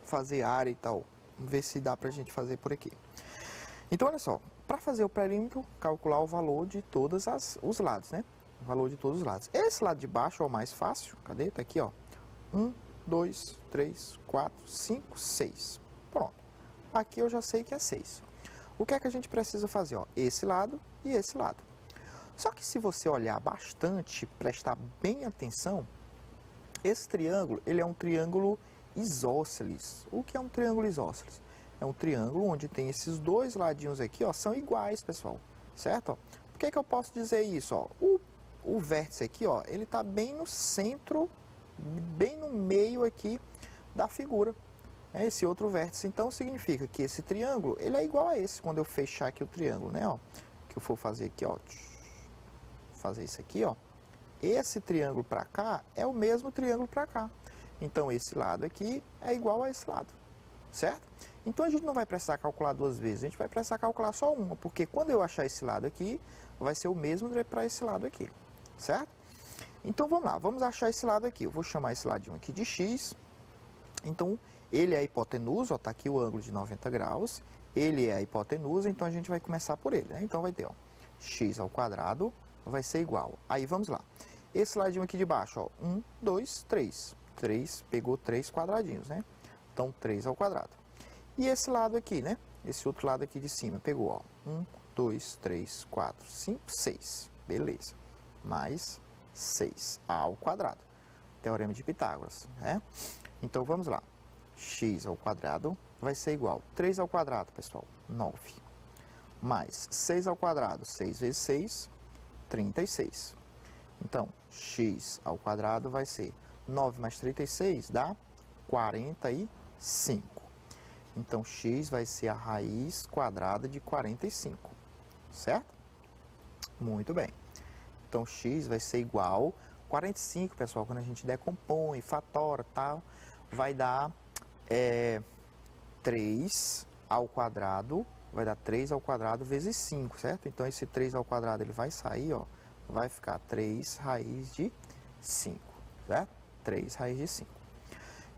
fazer área e tal. Vamos ver se dá para a gente fazer por aqui. Então, olha só, para fazer o perímetro, calcular o valor de todos os lados, né? O valor de todos os lados. Esse lado de baixo é o mais fácil. Cadê? Tá aqui, ó. 1, 2, 3, 4, 5, 6. Pronto. Aqui eu já sei que é 6. O que é que a gente precisa fazer? Ó? Esse lado e esse lado. Só que se você olhar bastante, prestar bem atenção, esse triângulo, ele é um triângulo isósceles. O que é um triângulo isósceles? É um triângulo onde tem esses 2 ladinhos aqui, ó, são iguais, pessoal. Certo? Ó, por que que eu posso dizer isso? Ó? O vértice aqui, ó, ele está bem no centro, bem no meio aqui da figura. É esse outro vértice. Então, significa que esse triângulo, ele é igual a esse, quando eu fechar aqui o triângulo, né? Ó, que eu for fazer aqui, ó. Fazer isso aqui, ó. Esse triângulo para cá é o mesmo triângulo para cá. Então, esse lado aqui é igual a esse lado, certo? Então, a gente não vai precisar calcular 2 vezes, a gente vai precisar calcular só uma, porque quando eu achar esse lado aqui, vai ser o mesmo para esse lado aqui, certo? Então, vamos lá, vamos achar esse lado aqui. Eu vou chamar esse ladinho aqui de x. Então, ele é a hipotenusa, ó, tá aqui o ângulo de 90 graus. Ele é a hipotenusa, então a gente vai começar por ele, né? Então, vai ter, ó, x ao quadrado vai ser igual. Aí, vamos lá. Esse ladinho aqui de baixo, ó, 1, 2, 3. 3, pegou 3 quadradinhos, né? Então, 3 ao quadrado. E esse lado aqui, né? Esse outro lado aqui de cima, pegou, ó, 1, 2, 3, 4, 5, 6. Beleza. Mais 6 ao quadrado. Teorema de Pitágoras, né? Então, vamos lá. X ao quadrado vai ser igual. 3 ao quadrado, pessoal, 9. Mais 6 ao quadrado, 6 vezes 6, 36. Então, x ao quadrado vai ser 9 mais 36 dá 45. Então, x vai ser a raiz quadrada de 45, certo? Muito bem. Então, x vai ser igual 45, pessoal, quando a gente decompõe, fatora e tal, vai dar 3 ao quadrado, vai dar 3 ao quadrado vezes 5, certo? Então, esse 3 ao quadrado, ele vai sair, ó, vai ficar 3 raiz de 5, certo? 3 raiz de 5.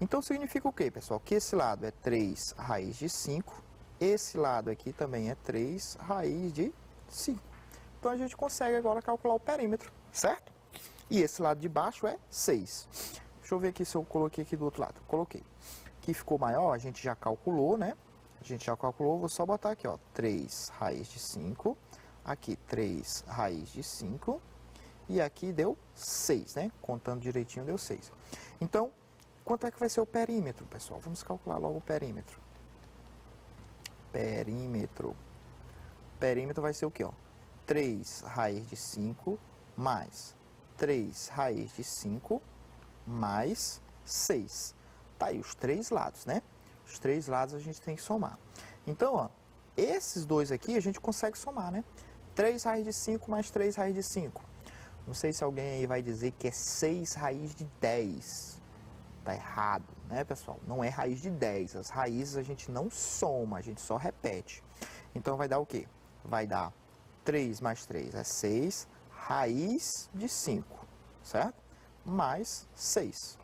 Então, significa o quê, pessoal? Que esse lado é 3 raiz de 5, esse lado aqui também é 3 raiz de 5. Então, a gente consegue agora calcular o perímetro, certo? E esse lado de baixo é 6. Deixa eu ver aqui se eu coloquei aqui do outro lado. Coloquei. Aqui ficou maior, a gente já calculou, né? A gente já calculou, vou só botar aqui, ó, 3 raiz de 5. Aqui, 3 raiz de 5. E aqui deu 6, né? Contando direitinho, deu 6. Então, quanto é que vai ser o perímetro, pessoal? Vamos calcular logo o perímetro. Perímetro. Perímetro vai ser o quê, ó? 3 raiz de 5 mais 3 raiz de 5 mais 6. Tá aí os 3 lados, né? Os 3 lados a gente tem que somar. Então, ó, esses dois aqui a gente consegue somar, né? 3 raiz de 5 mais 3 raiz de 5. Não sei se alguém aí vai dizer que é 6 raiz de 10. Tá errado, né, pessoal? Não é raiz de 10. As raízes a gente não soma, a gente só repete. Então, vai dar o quê? Vai dar 3 mais 3 é 6, raiz de 5, certo? Mais 6.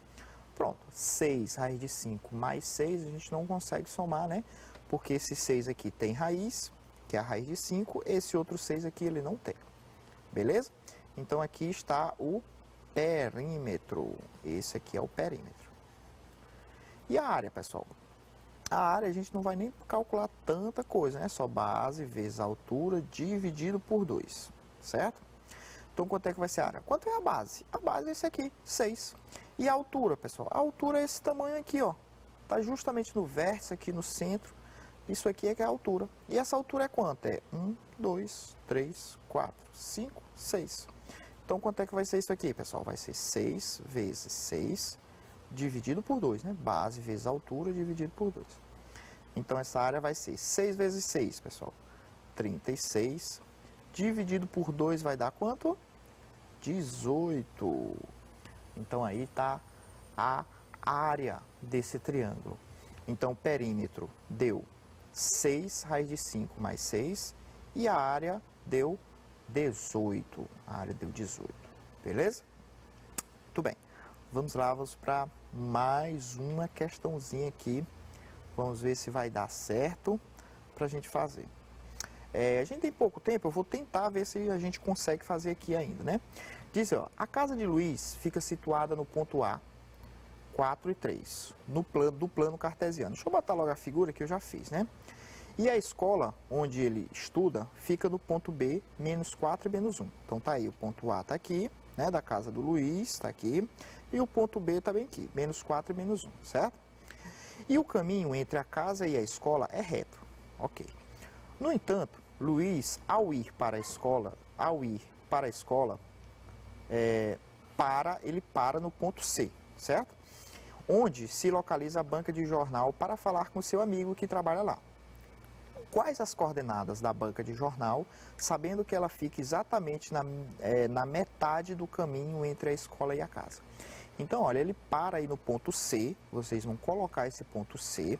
Pronto, 6 raiz de 5 mais 6 a gente não consegue somar, né? Porque esse 6 aqui tem raiz, que é a raiz de 5, esse outro 6 aqui ele não tem. Beleza? Então, aqui está o perímetro. Esse aqui é o perímetro. E a área, pessoal? A área a gente não vai nem calcular tanta coisa, né? Só base vezes altura dividido por 2, certo? Então, quanto é que vai ser a área? Quanto é a base? A base é esse aqui, 6. E a altura, pessoal? A altura é esse tamanho aqui, ó. Está justamente no vértice, aqui no centro. Isso aqui é que é a altura. E essa altura é quanto? É 1, 2, 3, 4, 5, 6. Então, quanto é que vai ser isso aqui, pessoal? Vai ser 6 vezes 6 dividido por 2, né? Base vezes altura dividido por 2. Então, essa área vai ser 6 vezes 6, pessoal. 36. Dividido por 2 vai dar quanto? 18. Então, aí está a área desse triângulo. Então, o perímetro deu 6 raiz de 5 mais 6 e a área deu 18. A área deu 18. Beleza? Muito bem. Vamos lá, vamos para mais uma questãozinha aqui. Vamos ver se vai dar certo para a gente fazer. A gente tem pouco tempo, eu vou tentar ver se a gente consegue fazer aqui ainda, né? Diz, ó, a casa de Luiz fica situada no ponto A, 4 e 3, do plano cartesiano. Deixa eu botar logo a figura que eu já fiz, né? E a escola onde ele estuda fica no ponto B, menos 4 e menos 1. Então tá aí, o ponto A tá aqui, né, da casa do Luiz, tá aqui, e o ponto B tá bem aqui, menos 4 e menos 1, certo? E o caminho entre a casa e a escola é reto, ok. No entanto, Luiz, ao ir para a escola, ele para no ponto C, certo? Onde se localiza a banca de jornal para falar com seu amigo que trabalha lá. Quais as coordenadas da banca de jornal, sabendo que ela fica exatamente na metade do caminho entre a escola e a casa? Então, olha, ele para aí no ponto C, vocês vão colocar esse ponto C,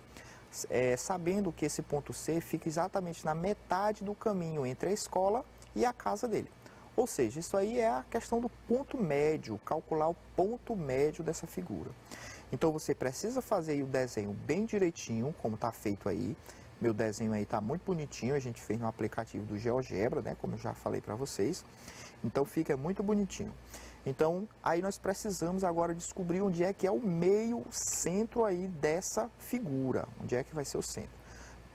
sabendo que esse ponto C fica exatamente na metade do caminho entre a escola e a casa dele. Ou seja, isso aí é a questão do ponto médio, calcular o ponto médio dessa figura. Então, você precisa fazer aí o desenho bem direitinho, como está feito aí. Meu desenho aí está muito bonitinho, a gente fez no aplicativo do GeoGebra, né, como eu já falei para vocês. Então, fica muito bonitinho. Então, aí nós precisamos agora descobrir onde é que é o meio centro aí dessa figura, onde é que vai ser o centro.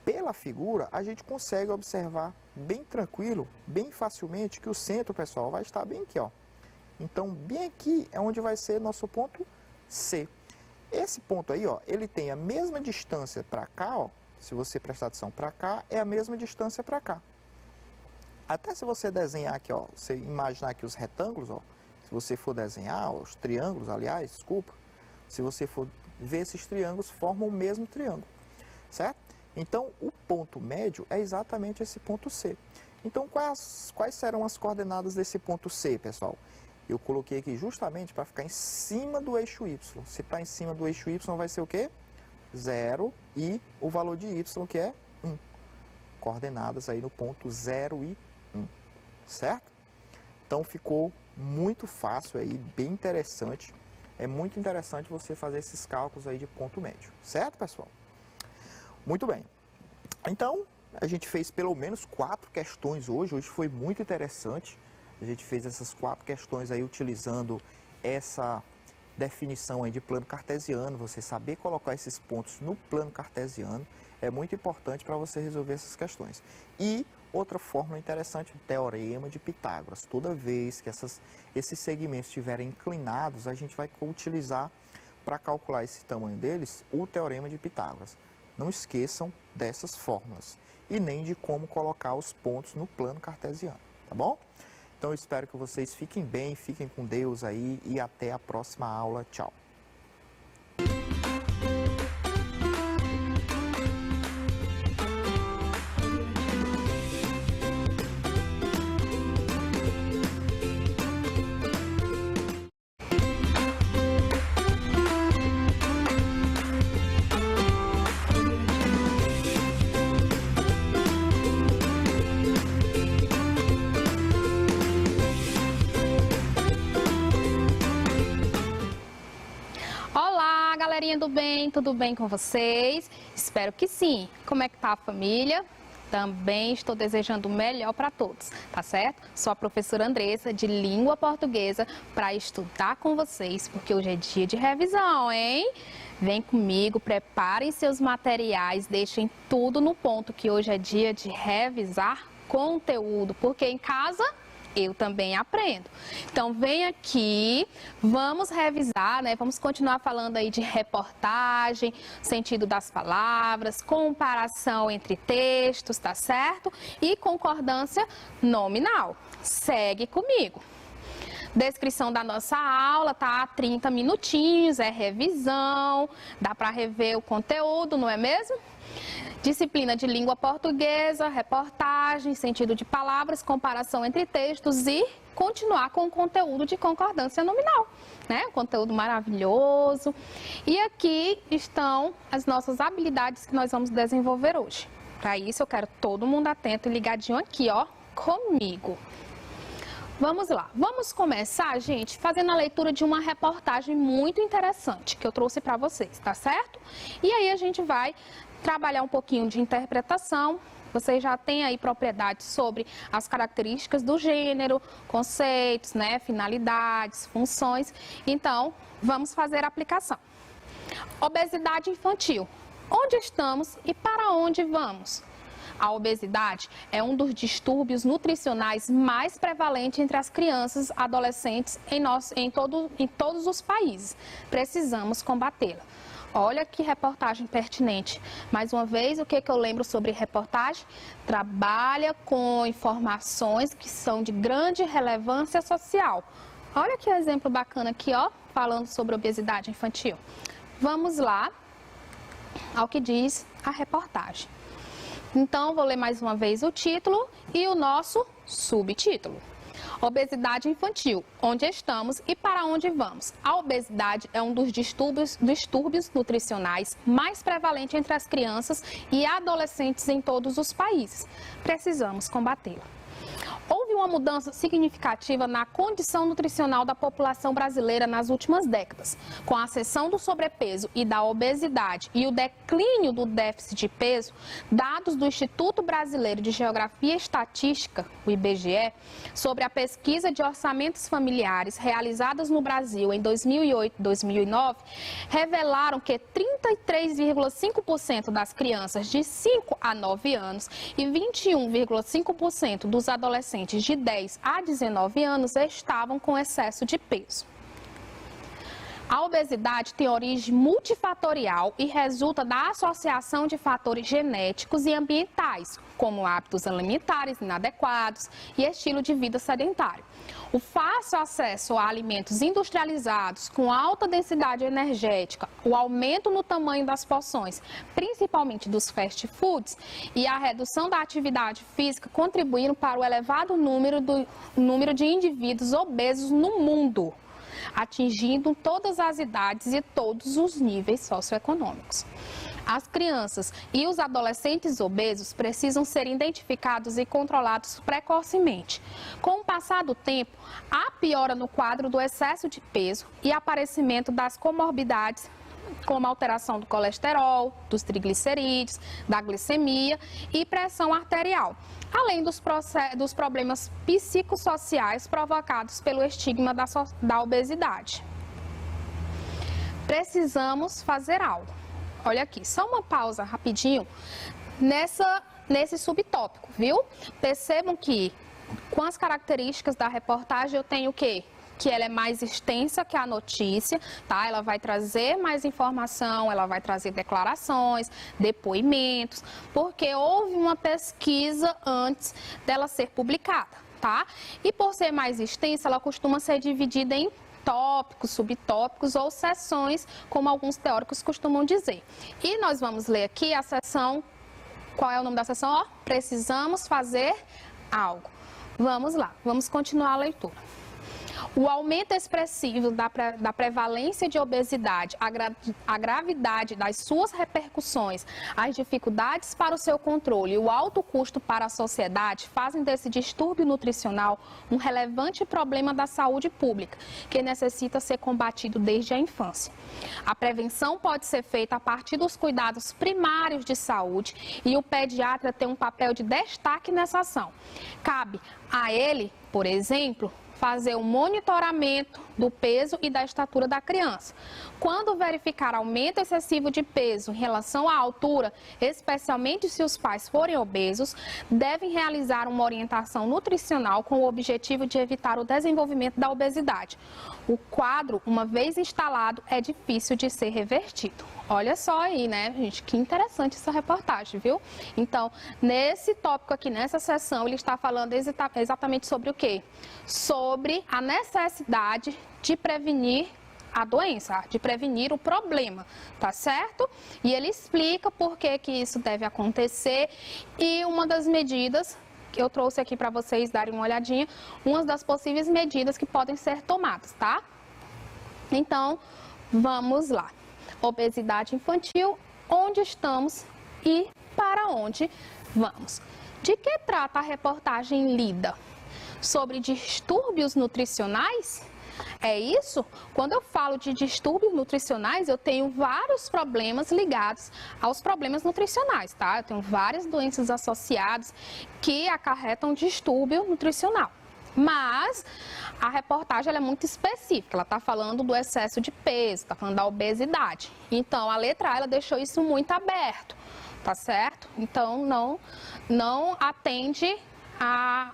Pela figura, a gente consegue observar bem tranquilo, bem facilmente, que o centro, pessoal, vai estar bem aqui, ó. Então, bem aqui é onde vai ser nosso ponto C. Esse ponto aí, ó, ele tem a mesma distância para cá, ó, se você prestar atenção para cá, é a mesma distância para cá. Até se você desenhar aqui, ó, você imaginar aqui os retângulos, ó, se você for desenhar, os triângulos, aliás, desculpa, se você for ver esses triângulos, formam o mesmo triângulo, certo? Então, o ponto médio é exatamente esse ponto C. Então, quais serão as coordenadas desse ponto C, pessoal? Eu coloquei aqui justamente para ficar em cima do eixo Y. Se está em cima do eixo Y, vai ser o quê? 0 e o valor de Y, que é 1. Coordenadas aí no ponto 0 e 1, certo? Então, ficou muito fácil aí, bem interessante. É muito interessante você fazer esses cálculos aí de ponto médio, certo, pessoal? Muito bem. Então, a gente fez pelo menos 4 questões hoje. Hoje foi muito interessante. A gente fez essas 4 questões aí utilizando essa definição aí de plano cartesiano. Você saber colocar esses pontos no plano cartesiano é muito importante para você resolver essas questões. E outra fórmula interessante, o teorema de Pitágoras. Toda vez que esses segmentos estiverem inclinados, a gente vai utilizar para calcular esse tamanho deles o teorema de Pitágoras. Não esqueçam dessas fórmulas e nem de como colocar os pontos no plano cartesiano, tá bom? Então eu espero que vocês fiquem bem, fiquem com Deus aí e até a próxima aula. Tchau! Galerinha do bem, tudo bem com vocês? Espero que sim. Como é que tá a família? Também estou desejando o melhor para todos, tá certo? Sou a professora Andressa, de Língua Portuguesa, para estudar com vocês, porque hoje é dia de revisão, hein? Vem comigo, preparem seus materiais, deixem tudo no ponto, que hoje é dia de revisar conteúdo, porque em casa eu também aprendo. Então, vem aqui, vamos revisar, né? Vamos continuar falando aí de reportagem, sentido das palavras, comparação entre textos, tá certo? E concordância nominal. Segue comigo. Descrição da nossa aula, tá? 30 minutinhos, é revisão, dá para rever o conteúdo, não é mesmo? Disciplina de língua portuguesa, reportagem, sentido de palavras, comparação entre textos e continuar com o conteúdo de concordância nominal, né? Um conteúdo maravilhoso. E aqui estão as nossas habilidades que nós vamos desenvolver hoje. Para isso, eu quero todo mundo atento e ligadinho aqui, ó, comigo. Vamos lá. Vamos começar, gente, fazendo a leitura de uma reportagem muito interessante que eu trouxe para vocês, tá certo? E aí a gente vai trabalhar um pouquinho de interpretação. Vocês já têm aí propriedades sobre as características do gênero, conceitos, né, finalidades, funções. Então, vamos fazer a aplicação. Obesidade infantil. Onde estamos e para onde vamos? A obesidade é um dos distúrbios nutricionais mais prevalentes entre as crianças e adolescentes em todos os países. Precisamos combatê-la. Olha que reportagem pertinente. Mais uma vez, o que eu lembro sobre reportagem? Trabalha com informações que são de grande relevância social. Olha que exemplo bacana aqui, ó, falando sobre obesidade infantil. Vamos lá ao que diz a reportagem. Então, vou ler mais uma vez o título e o nosso subtítulo. Obesidade infantil, onde estamos e para onde vamos? A obesidade é um dos distúrbios nutricionais mais prevalentes entre as crianças e adolescentes em todos os países. Precisamos combatê-la. Houve uma mudança significativa na condição nutricional da população brasileira nas últimas décadas. Com a ascensão do sobrepeso e da obesidade e o declínio do déficit de peso, dados do Instituto Brasileiro de Geografia e Estatística, o IBGE, sobre a pesquisa de orçamentos familiares realizadas no Brasil em 2008 e 2009, revelaram que 33,5% das crianças de 5 a 9 anos e 21,5% dos adolescentes de 10 a 19 anos estavam com excesso de peso. A obesidade tem origem multifatorial e resulta da associação de fatores genéticos e ambientais, como hábitos alimentares inadequados e estilo de vida sedentário. O fácil acesso a alimentos industrializados com alta densidade energética, o aumento no tamanho das porções, principalmente dos fast foods, e a redução da atividade física contribuíram para o elevado número de indivíduos obesos no mundo, atingindo todas as idades e todos os níveis socioeconômicos. As crianças e os adolescentes obesos precisam ser identificados e controlados precocemente. Com o passar do tempo, há piora no quadro do excesso de peso e aparecimento das comorbidades, como alteração do colesterol, dos triglicerídeos, da glicemia e pressão arterial, além dos problemas psicossociais provocados pelo estigma da obesidade. Precisamos fazer algo. Olha aqui, só uma pausa rapidinho nesse subtópico, viu? Percebam que com as características da reportagem eu tenho o quê? Que ela é mais extensa que a notícia, tá? Ela vai trazer mais informação, ela vai trazer declarações, depoimentos, porque houve uma pesquisa antes dela ser publicada, tá? E por ser mais extensa, ela costuma ser dividida em tópicos, subtópicos ou seções, como alguns teóricos costumam dizer. E nós vamos ler aqui a seção, qual é o nome da seção? Ó, precisamos fazer algo. Vamos lá, vamos continuar a leitura. O aumento expressivo da prevalência de obesidade, a gravidade das suas repercussões, as dificuldades para o seu controle e o alto custo para a sociedade fazem desse distúrbio nutricional um relevante problema da saúde pública, que necessita ser combatido desde a infância. A prevenção pode ser feita a partir dos cuidados primários de saúde e o pediatra tem um papel de destaque nessa ação. Cabe a ele, por exemplo, fazer o monitoramento do peso e da estatura da criança. Quando verificar aumento excessivo de peso em relação à altura, especialmente se os pais forem obesos, devem realizar uma orientação nutricional com o objetivo de evitar o desenvolvimento da obesidade. O quadro, uma vez instalado, é difícil de ser revertido. Olha só aí, né, gente? Que interessante essa reportagem, viu? Então, nesse tópico aqui, nessa sessão, ele está falando exatamente sobre o quê? Sobre a necessidade de prevenir a doença, de prevenir o problema, tá certo? E ele explica por que que isso deve acontecer e uma das medidas que eu trouxe aqui para vocês darem uma olhadinha, umas das possíveis medidas que podem ser tomadas, tá? Então, vamos lá. Obesidade infantil, onde estamos e para onde vamos. De que trata a reportagem lida? Sobre distúrbios nutricionais? É isso? Quando eu falo de distúrbios nutricionais, eu tenho vários problemas ligados aos problemas nutricionais, tá? Eu tenho várias doenças associadas que acarretam distúrbio nutricional. Mas a reportagem ela é muito específica, ela está falando do excesso de peso, está falando da obesidade. Então, a letra A ela deixou isso muito aberto, tá certo? Então, não atende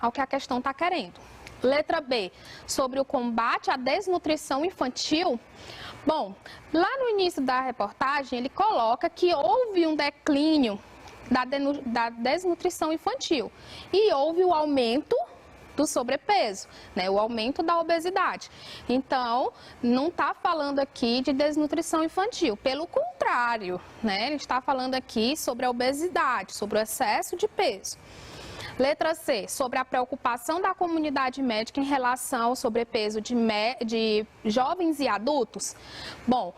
ao que a questão está querendo. Letra B, sobre o combate à desnutrição infantil. Bom, lá no início da reportagem, ele coloca que houve um declínio da desnutrição infantil e houve o aumento do sobrepeso, né? O aumento da obesidade. Então, não está falando aqui de desnutrição infantil, pelo contrário, né? Ele está falando aqui sobre a obesidade, sobre o excesso de peso. Letra C, sobre a preocupação da comunidade médica em relação ao sobrepeso de jovens e adultos. Bom,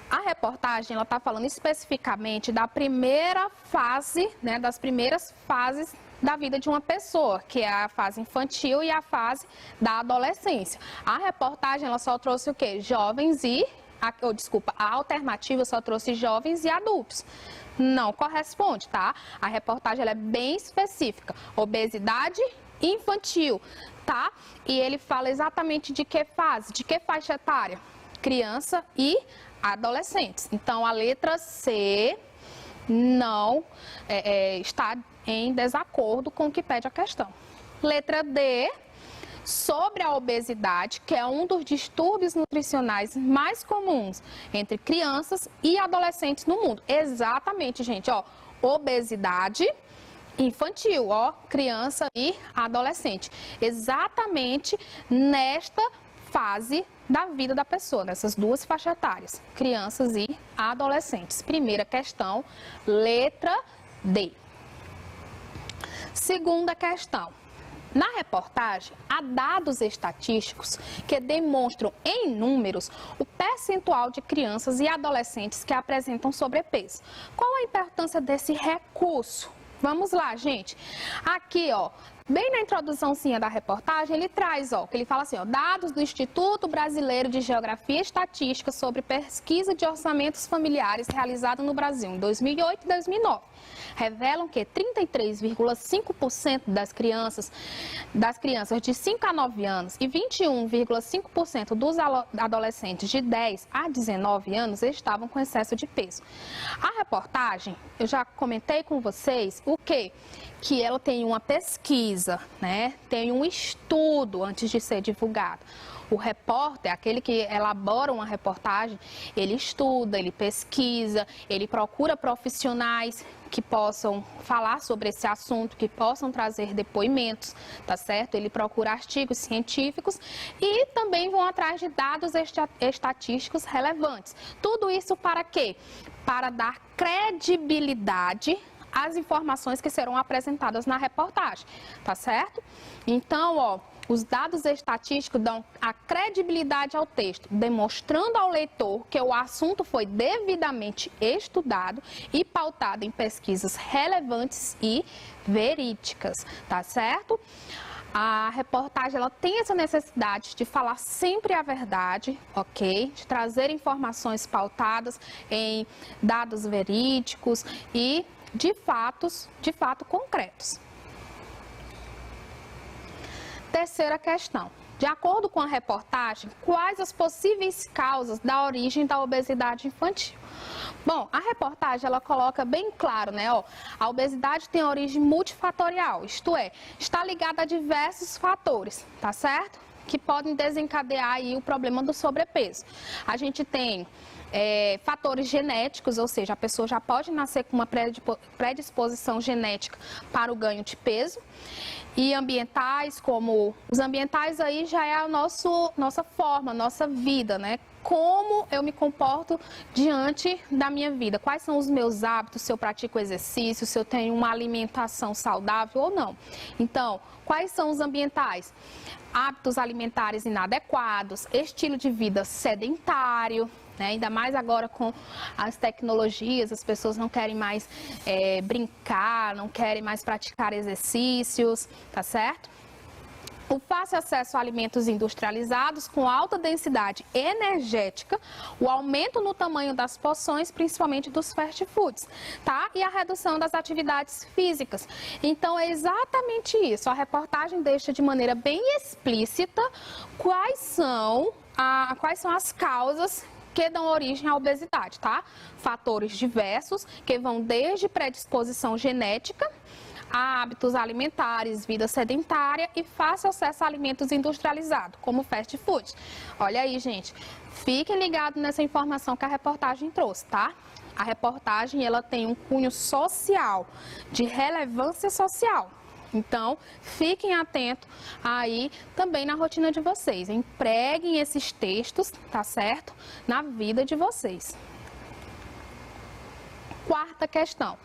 a reportagem ela está falando especificamente da primeira fase, né, das primeiras fases da vida de uma pessoa, que é a fase infantil e a fase da adolescência. A reportagem ela só trouxe o quê? Jovens e, a alternativa só trouxe jovens e adultos. Não corresponde, tá? A reportagem ela é bem específica. Obesidade infantil, tá? E ele fala exatamente de que fase, de que faixa etária? Criança e adolescentes. Então, a letra C não está em desacordo com o que pede a questão. Letra D, sobre a obesidade, que é um dos distúrbios nutricionais mais comuns entre crianças e adolescentes no mundo. Exatamente, gente, ó, obesidade infantil, ó, criança e adolescente. Exatamente nesta fase da vida da pessoa, nessas duas faixas etárias, crianças e adolescentes. Primeira questão, letra D. Segunda questão. Na reportagem, há dados estatísticos que demonstram em números o percentual de crianças e adolescentes que apresentam sobrepeso. Qual a importância desse recurso? Vamos lá, gente. Aqui, ó, bem na introduçãozinha da reportagem, ele traz, ó, que ele fala assim, ó, dados do Instituto Brasileiro de Geografia e Estatística sobre pesquisa de orçamentos familiares realizada no Brasil em 2008 e 2009. Revelam que 33,5% das crianças de 5 a 9 anos e 21,5% dos adolescentes de 10 a 19 anos estavam com excesso de peso. A reportagem, eu já comentei com vocês o quê? Que ela tem uma pesquisa, né? Tem um estudo antes de ser divulgado. O repórter, aquele que elabora uma reportagem, ele estuda, ele pesquisa, ele procura profissionais que possam falar sobre esse assunto, que possam trazer depoimentos, tá certo? Ele procura artigos científicos e também vão atrás de dados estatísticos relevantes. Tudo isso para quê? Para dar credibilidade às informações que serão apresentadas na reportagem, tá certo? Então, ó, os dados estatísticos dão a credibilidade ao texto, demonstrando ao leitor que o assunto foi devidamente estudado e pautado em pesquisas relevantes e verídicas, tá certo? A reportagem ela tem essa necessidade de falar sempre a verdade, ok? De trazer informações pautadas em dados verídicos e de fato concretos. Terceira questão. De acordo com a reportagem, quais as possíveis causas da origem da obesidade infantil? Bom, a reportagem ela coloca bem claro, né? Ó, a obesidade tem origem multifatorial, isto é, está ligada a diversos fatores, tá certo? Que podem desencadear aí o problema do sobrepeso. A gente tem fatores genéticos, ou seja, a pessoa já pode nascer com uma predisposição genética para o ganho de peso. E ambientais, como os ambientais aí já é a nossa forma, nossa vida, né? Como eu me comporto diante da minha vida, quais são os meus hábitos, se eu pratico exercício, se eu tenho uma alimentação saudável ou não. Então, quais são os ambientais? Hábitos alimentares inadequados, estilo de vida sedentário, né? Ainda mais agora com as tecnologias, as pessoas não querem mais brincar, não querem mais praticar exercícios, tá certo? O fácil acesso a alimentos industrializados com alta densidade energética, o aumento no tamanho das porções, principalmente dos fast foods, tá? E a redução das atividades físicas. Então, é exatamente isso. A reportagem deixa de maneira bem explícita quais são as causas que dão origem à obesidade, tá? Fatores diversos que vão desde predisposição genética, a hábitos alimentares, vida sedentária e fácil acesso a alimentos industrializados, como fast food. Olha aí, gente, fiquem ligados nessa informação que a reportagem trouxe, tá? A reportagem, ela tem um cunho social, de relevância social. Então, fiquem atentos aí também na rotina de vocês. Empreguem esses textos, tá certo? Na vida de vocês. Quarta questão.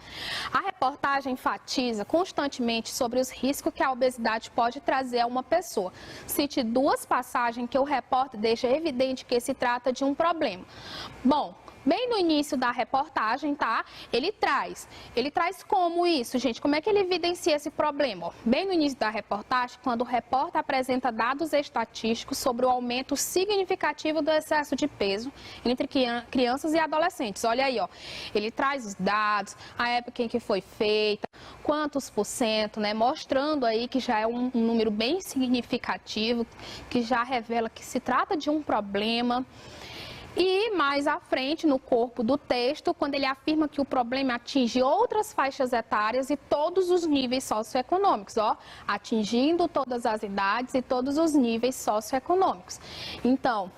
A reportagem enfatiza constantemente sobre os riscos que a obesidade pode trazer a uma pessoa. Cite duas passagens que o repórter deixa evidente que se trata de um problema. Bom, bem no início da reportagem, tá? Ele traz como isso, gente? Como é que ele evidencia esse problema? Bem no início da reportagem, quando o repórter apresenta dados estatísticos sobre o aumento significativo do excesso de peso entre crianças e adolescentes. Olha aí, ó. Ele traz os dados, a época em que foi feita, quantos por cento, né? Mostrando aí que já é um número bem significativo, que já revela que se trata de um problema. E mais à frente, no corpo do texto, quando ele afirma que o problema atinge outras faixas etárias e todos os níveis socioeconômicos, ó, atingindo todas as idades e todos os níveis socioeconômicos. Então,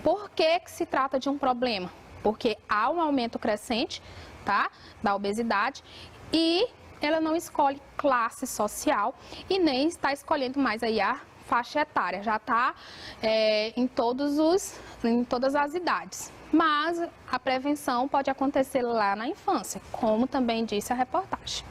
por que se trata de um problema? Porque há um aumento crescente, tá, da obesidade e ela não escolhe classe social e nem está escolhendo mais aí a faixa etária, já está em todas as idades. Mas a prevenção pode acontecer lá na infância, como também disse a reportagem.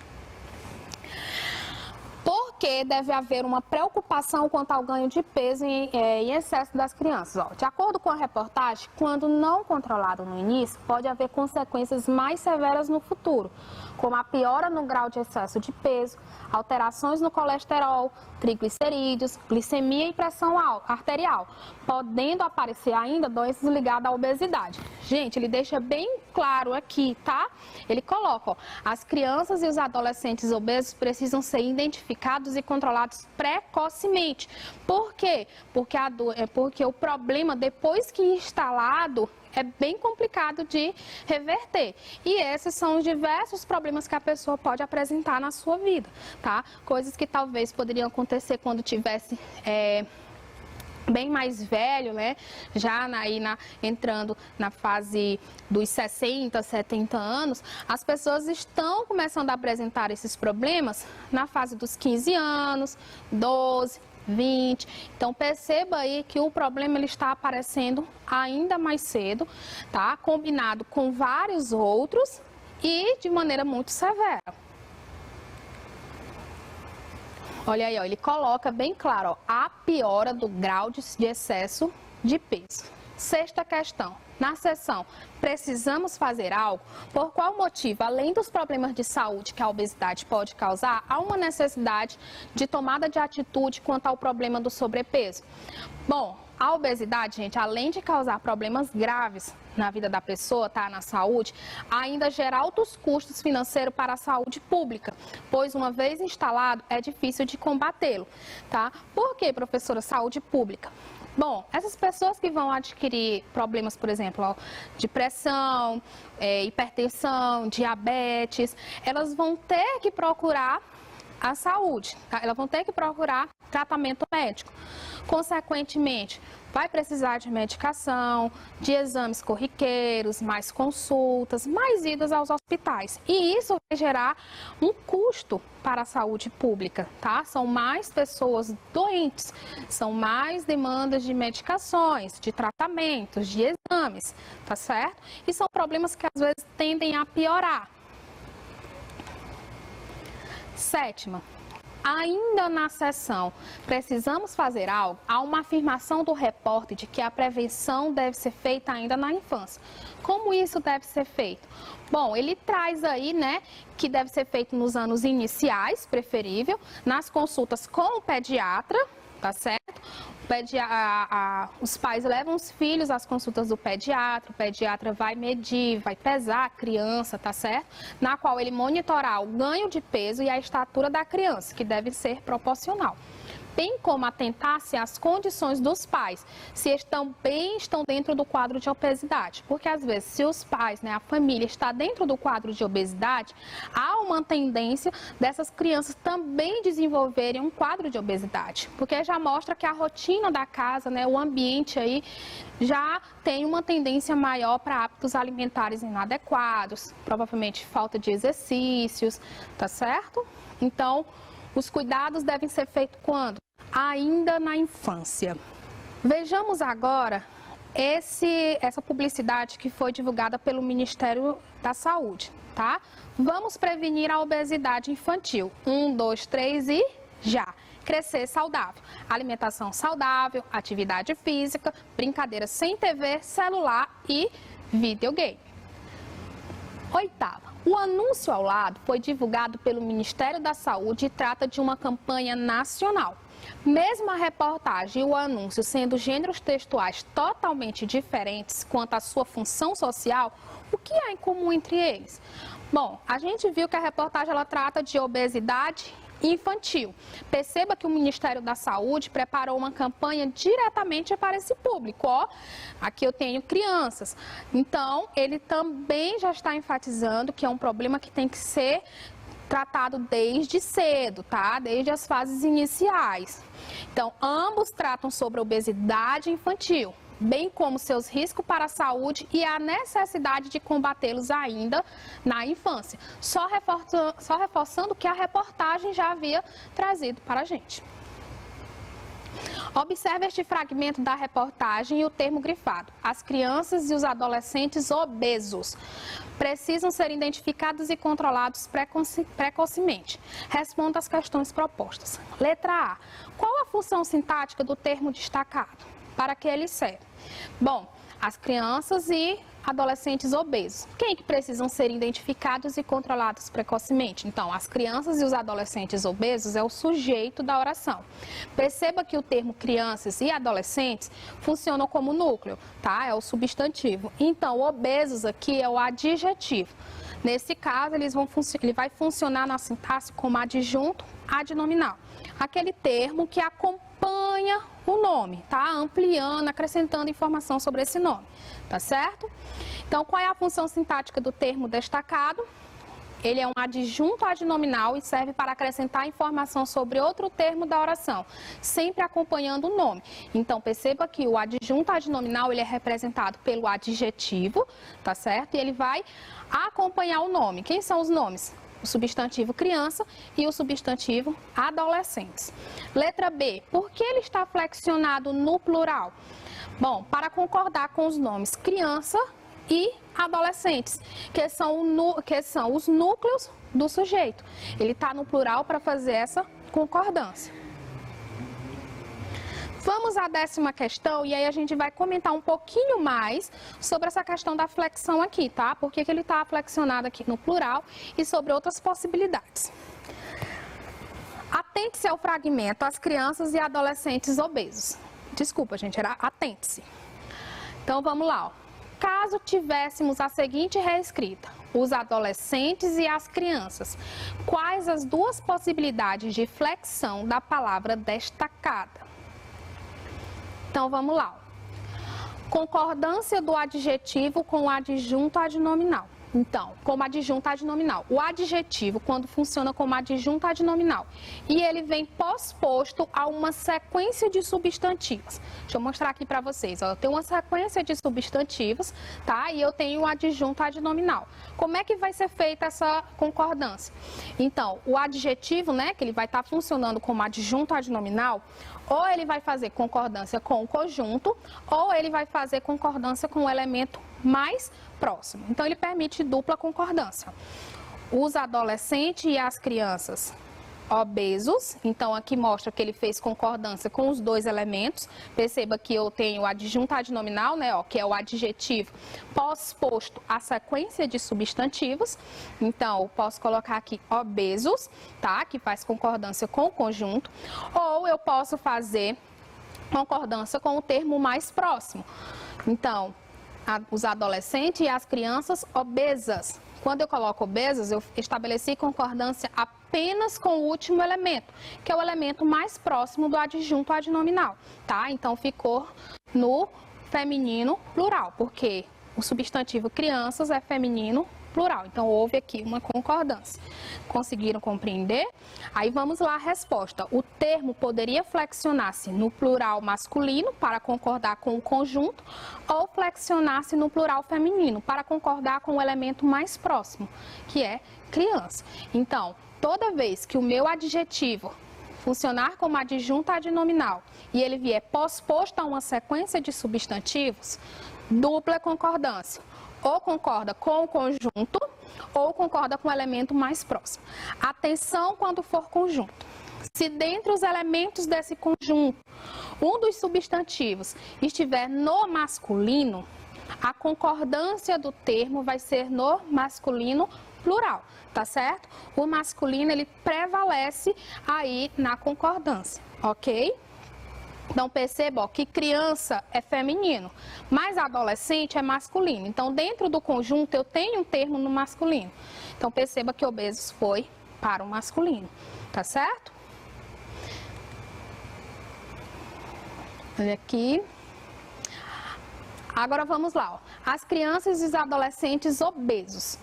Por que deve haver uma preocupação quanto ao ganho de peso em excesso das crianças? Ó, de acordo com a reportagem, quando não controlado no início, pode haver consequências mais severas no futuro, como a piora no grau de excesso de peso, alterações no colesterol, triglicerídeos, glicemia e pressão arterial, podendo aparecer ainda doenças ligadas à obesidade. Gente, ele deixa bem claro aqui, tá? Ele coloca, ó, as crianças e os adolescentes obesos precisam ser identificados e controlados precocemente. Por quê? Porque o problema, depois que instalado, é bem complicado de reverter. E esses são os diversos problemas que a pessoa pode apresentar na sua vida, tá? Coisas que talvez poderiam acontecer quando tivesse bem mais velho, né? Já entrando na fase dos 60, 70 anos, as pessoas estão começando a apresentar esses problemas na fase dos 15 anos, 12, 20. Então, perceba aí que o problema ele está aparecendo ainda mais cedo, tá? Combinado com vários outros e de maneira muito severa. Olha aí, ó, ele coloca bem claro, ó, a piora do grau de excesso de peso. Sexta questão. Na seção, precisamos fazer algo? Por qual motivo, além dos problemas de saúde que a obesidade pode causar, há uma necessidade de tomada de atitude quanto ao problema do sobrepeso? Bom, A obesidade, gente, além de causar problemas graves na vida da pessoa, tá, na saúde, ainda gera altos custos financeiros para a saúde pública, pois uma vez instalado é difícil de combatê-lo, tá? Por que, professora, saúde pública? Bom, essas pessoas que vão adquirir problemas, por exemplo, ó, de pressão, hipertensão, diabetes, elas vão ter que procurar a saúde, tá? Elas vão ter que procurar tratamento médico. Consequentemente, vai precisar de medicação, de exames corriqueiros, mais consultas, mais idas aos hospitais. E isso vai gerar um custo para a saúde pública, tá? São mais pessoas doentes, são mais demandas de medicações, de tratamentos, de exames, tá certo? E são problemas que às vezes tendem a piorar. Sétima. Ainda na sessão, precisamos fazer algo? Há uma afirmação do repórter de que a prevenção deve ser feita ainda na infância. Como isso deve ser feito? Bom, ele traz aí, né, que deve ser feito nos anos iniciais, preferível, nas consultas com o pediatra, tá certo? Os pais levam os filhos às consultas do pediatra, o pediatra vai medir, vai pesar a criança, tá certo? Na qual ele monitorar o ganho de peso e a estatura da criança, que deve ser proporcional. Bem como atentar-se às condições dos pais, se estão dentro do quadro de obesidade. Porque às vezes, se os pais, né, a família está dentro do quadro de obesidade, há uma tendência dessas crianças também desenvolverem um quadro de obesidade. Porque já mostra que a rotina da casa, né, o ambiente aí, já tem uma tendência maior para hábitos alimentares inadequados, provavelmente falta de exercícios, tá certo? Então, os cuidados devem ser feitos quando? Ainda na infância. Vejamos agora essa publicidade que foi divulgada pelo Ministério da Saúde, tá? Vamos prevenir a obesidade infantil. 1, 2, 3 e já! Crescer saudável, alimentação saudável, atividade física, brincadeiras sem TV, celular e videogame. Oitava. O anúncio ao lado foi divulgado pelo Ministério da Saúde e trata de uma campanha nacional. Mesmo a reportagem e o anúncio sendo gêneros textuais totalmente diferentes quanto à sua função social, o que há em comum entre eles? Bom, a gente viu que a reportagem ela trata de obesidade infantil. Perceba que o Ministério da Saúde preparou uma campanha diretamente para esse público. Ó, aqui eu tenho crianças. Então, ele também já está enfatizando que é um problema que tem que ser tratado desde cedo, tá? Desde as fases iniciais. Então, ambos tratam sobre obesidade infantil, bem como seus riscos para a saúde e a necessidade de combatê-los ainda na infância. Só reforçando o que a reportagem já havia trazido para a gente. Observe este fragmento da reportagem e o termo grifado. As crianças e os adolescentes obesos precisam ser identificados e controlados precocemente. Responda às questões propostas. Letra A. Qual a função sintática do termo destacado? Para que ele serve? Bom, as crianças e adolescentes obesos. Quem que precisam ser identificados e controlados precocemente? Então, as crianças e os adolescentes obesos é o sujeito da oração. Perceba que o termo crianças e adolescentes funcionam como núcleo, tá? É o substantivo. Então, obesos aqui é o adjetivo. Nesse caso, ele vai funcionar na sintaxe como adjunto adnominal. Aquele termo que acompanha o nome, tá? Ampliando, acrescentando informação sobre esse nome, tá certo? Então, qual é a função sintática do termo destacado? Ele é um adjunto adnominal e serve para acrescentar informação sobre outro termo da oração, sempre acompanhando o nome. Então, perceba que o adjunto adnominal ele é representado pelo adjetivo, tá certo? E ele vai acompanhar o nome. Quem são os nomes? O substantivo criança e o substantivo adolescentes. Letra B, por que ele está flexionado no plural? Bom, para concordar com os nomes criança e adolescentes, que são os núcleos do sujeito. Ele está no plural para fazer essa concordância. Vamos à 10ª questão e aí a gente vai comentar um pouquinho mais sobre essa questão da flexão aqui, tá? Por que ele está flexionado aqui no plural e sobre outras possibilidades. Atente-se ao fragmento as crianças e adolescentes obesos. Desculpa, gente, era atente-se. Então, vamos lá, ó. Caso tivéssemos a seguinte reescrita, os adolescentes e as crianças, quais as duas possibilidades de flexão da palavra destacada? Então, vamos lá. Concordância do adjetivo com o adjunto adnominal. Então, como adjunto adnominal. O adjetivo, quando funciona como adjunto adnominal, e ele vem pós-posto a uma sequência de substantivos. Deixa eu mostrar aqui para vocês. Ó, eu tenho uma sequência de substantivos, tá? E eu tenho o adjunto adnominal. Como é que vai ser feita essa concordância? Então, o adjetivo, né, que ele vai estar funcionando como adjunto adnominal, ou ele vai fazer concordância com o conjunto, ou ele vai fazer concordância com o elemento mais próximo. Então, ele permite dupla concordância. Os adolescentes e as crianças obesos, então aqui mostra que ele fez concordância com os dois elementos. Perceba que eu tenho o adjunto adnominal, né, ó, que é o adjetivo pós-posto à sequência de substantivos. Então, eu posso colocar aqui obesos, tá, que faz concordância com o conjunto, ou eu posso fazer concordância com o termo mais próximo. Então, os adolescentes e as crianças obesas. Quando eu coloco obesas, eu estabeleci concordância apenas com o último elemento, que é o elemento mais próximo do adjunto adnominal, tá? Então, ficou no feminino plural, porque o substantivo crianças é feminino plural. Então, houve aqui uma concordância. Conseguiram compreender? Aí, vamos lá a resposta. O termo poderia flexionar-se no plural masculino para concordar com o conjunto ou flexionar-se no plural feminino para concordar com o elemento mais próximo, que é criança. Então, toda vez que o meu adjetivo funcionar como adjunto adnominal e ele vier pós-posto a uma sequência de substantivos, dupla concordância. Ou concorda com o conjunto, ou concorda com o elemento mais próximo. Atenção quando for conjunto. Se dentre os elementos desse conjunto, um dos substantivos estiver no masculino, a concordância do termo vai ser no masculino plural, tá certo? O masculino, ele prevalece aí na concordância, ok? Então, perceba, ó, que criança é feminino, mas adolescente é masculino. Então, dentro do conjunto, eu tenho um termo no masculino. Então, perceba que obesos foi para o masculino, tá certo? Olha aqui. Agora, vamos lá, ó. As crianças e os adolescentes obesos.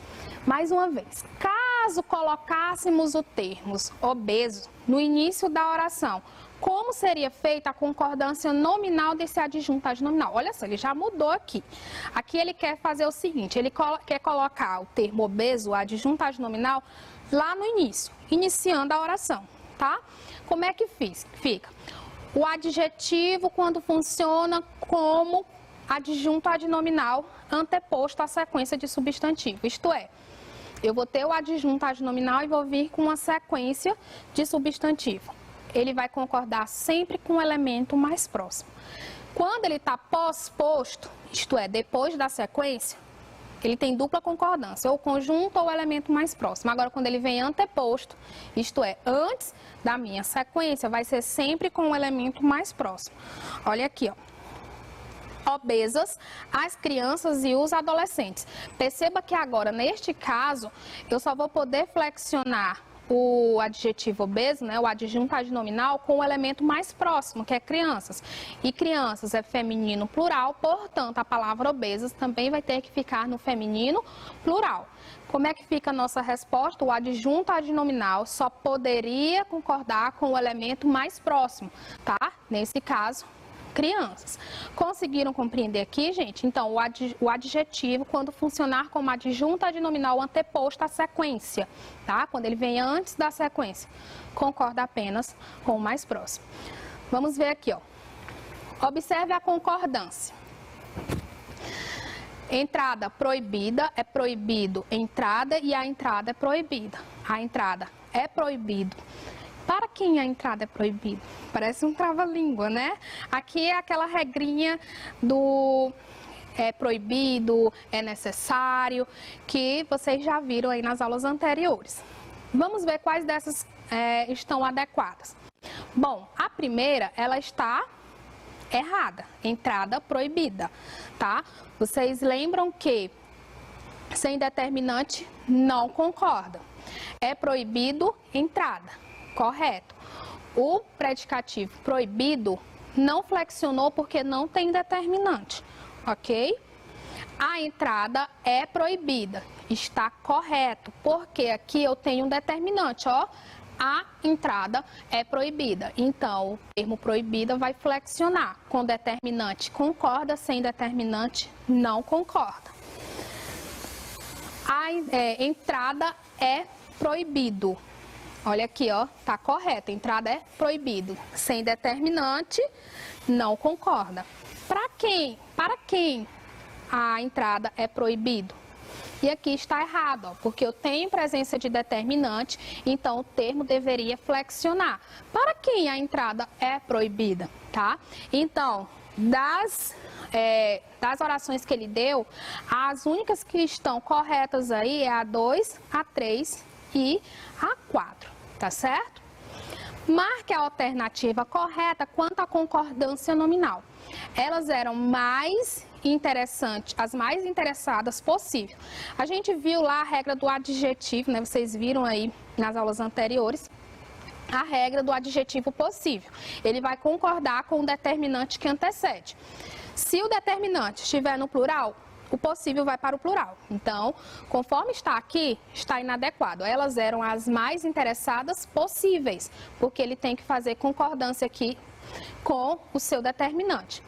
Mais uma vez, caso colocássemos o termo obeso no início da oração, como seria feita a concordância nominal desse adjunto adnominal? Olha só, ele já mudou aqui. Aqui ele quer fazer o seguinte, ele quer colocar o termo obeso, o adjunto adnominal, lá no início, iniciando a oração, tá? Como é que fica? O adjetivo, quando funciona como adjunto adnominal anteposto à sequência de substantivo, isto é, eu vou ter o adjunto adnominal e vou vir com uma sequência de substantivo. Ele vai concordar sempre com o elemento mais próximo. Quando ele está pós-posto, isto é, depois da sequência, ele tem dupla concordância, ou conjunto ou elemento mais próximo. Agora, quando ele vem anteposto, isto é, antes da minha sequência, vai ser sempre com o elemento mais próximo. Olha aqui, ó. Obesas, as crianças e os adolescentes. Perceba que agora, neste caso, eu só vou poder flexionar o adjetivo obeso, né, o adjunto adnominal, com o elemento mais próximo, que é crianças. E crianças é feminino plural, portanto, a palavra obesas também vai ter que ficar no feminino plural. Como é que fica a nossa resposta? O adjunto adnominal só poderia concordar com o elemento mais próximo, tá? Nesse caso, crianças. Conseguiram compreender aqui, gente? Então, o adjetivo, quando funcionar como adjunto adnominal anteposto à sequência, tá? Quando ele vem antes da sequência, concorda apenas com o mais próximo. Vamos ver aqui, ó. Observe a concordância. Entrada proibida é proibido entrada e a entrada é proibida. A entrada é proibido. Para quem a entrada é proibida? Parece um trava-língua, né? Aqui é aquela regrinha do é proibido, é necessário, que vocês já viram aí nas aulas anteriores. Vamos ver quais dessas estão adequadas. Bom, a primeira, ela está errada, entrada proibida, tá? Vocês lembram que sem determinante não concorda. É proibido entrada, correto. O predicativo proibido não flexionou porque não tem determinante, ok? A entrada é proibida, está correto, porque aqui eu tenho um determinante, ó. A entrada é proibida, então o termo proibida vai flexionar. Com determinante concorda, sem determinante não concorda. A entrada é proibido. Olha aqui, ó, tá correto. Entrada é proibido. Sem determinante não concorda. Para quem? Para quem a entrada é proibido? E aqui está errado, ó, porque eu tenho presença de determinante, então o termo deveria flexionar. Para quem a entrada é proibida, tá? Então, das orações que ele deu, as únicas que estão corretas aí é a 2, a 3 e a 4, tá certo? Marque a alternativa correta quanto à concordância nominal. Elas eram mais interessantes, as mais interessadas possível. A gente viu lá a regra do adjetivo, né? Vocês viram aí nas aulas anteriores. A regra do adjetivo possível. Ele vai concordar com o determinante que antecede. Se o determinante estiver no plural, o possível vai para o plural. Então, conforme está aqui, está inadequado. Elas eram as mais interessadas possíveis, porque ele tem que fazer concordância aqui com o seu determinante.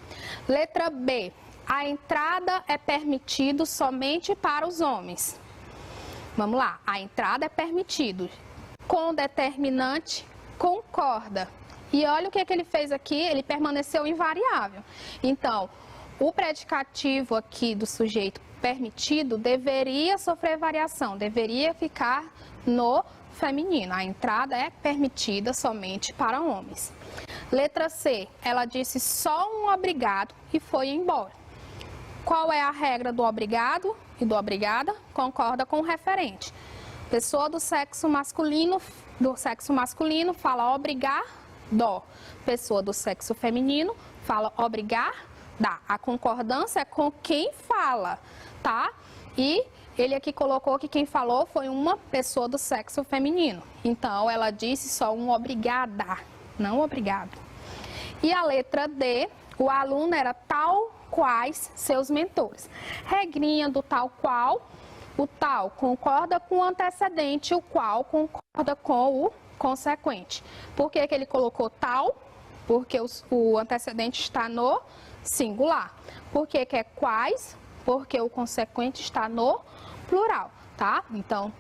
Letra B. A entrada é permitido somente para os homens. Vamos lá. A entrada é permitido. Com determinante, concorda. E olha o que ele fez aqui, ele permaneceu invariável. Então, o predicativo aqui do sujeito permitido deveria sofrer variação, deveria ficar no feminino. A entrada é permitida somente para homens. Letra C, ela disse só um obrigado e foi embora. Qual é a regra do obrigado e do obrigada? Concorda com o referente. Pessoa do sexo masculino fala obrigar, dó. Pessoa do sexo feminino fala obrigar, dá. A concordância é com quem fala, tá? E ele aqui colocou que quem falou foi uma pessoa do sexo feminino. Então, ela disse só um obrigada, não obrigado. E a letra D, o aluno era tal quais seus mentores. Regrinha do tal qual. O tal concorda com o antecedente, o qual concorda com o consequente. Por que ele colocou tal? Porque o antecedente está no singular. Por que é quais? Porque o consequente está no plural, tá? Então,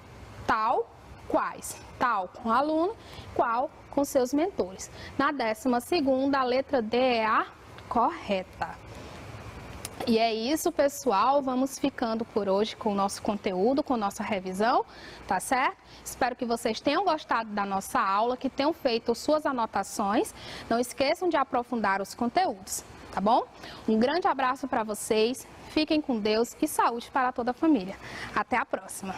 tal, quais. Tal com o aluno, qual com seus mentores. Na 12ª, a letra D é a correta. E é isso, pessoal. Vamos ficando por hoje com o nosso conteúdo, com nossa revisão, tá certo? Espero que vocês tenham gostado da nossa aula, que tenham feito suas anotações. Não esqueçam de aprofundar os conteúdos, tá bom? Um grande abraço para vocês, fiquem com Deus e saúde para toda a família. Até a próxima!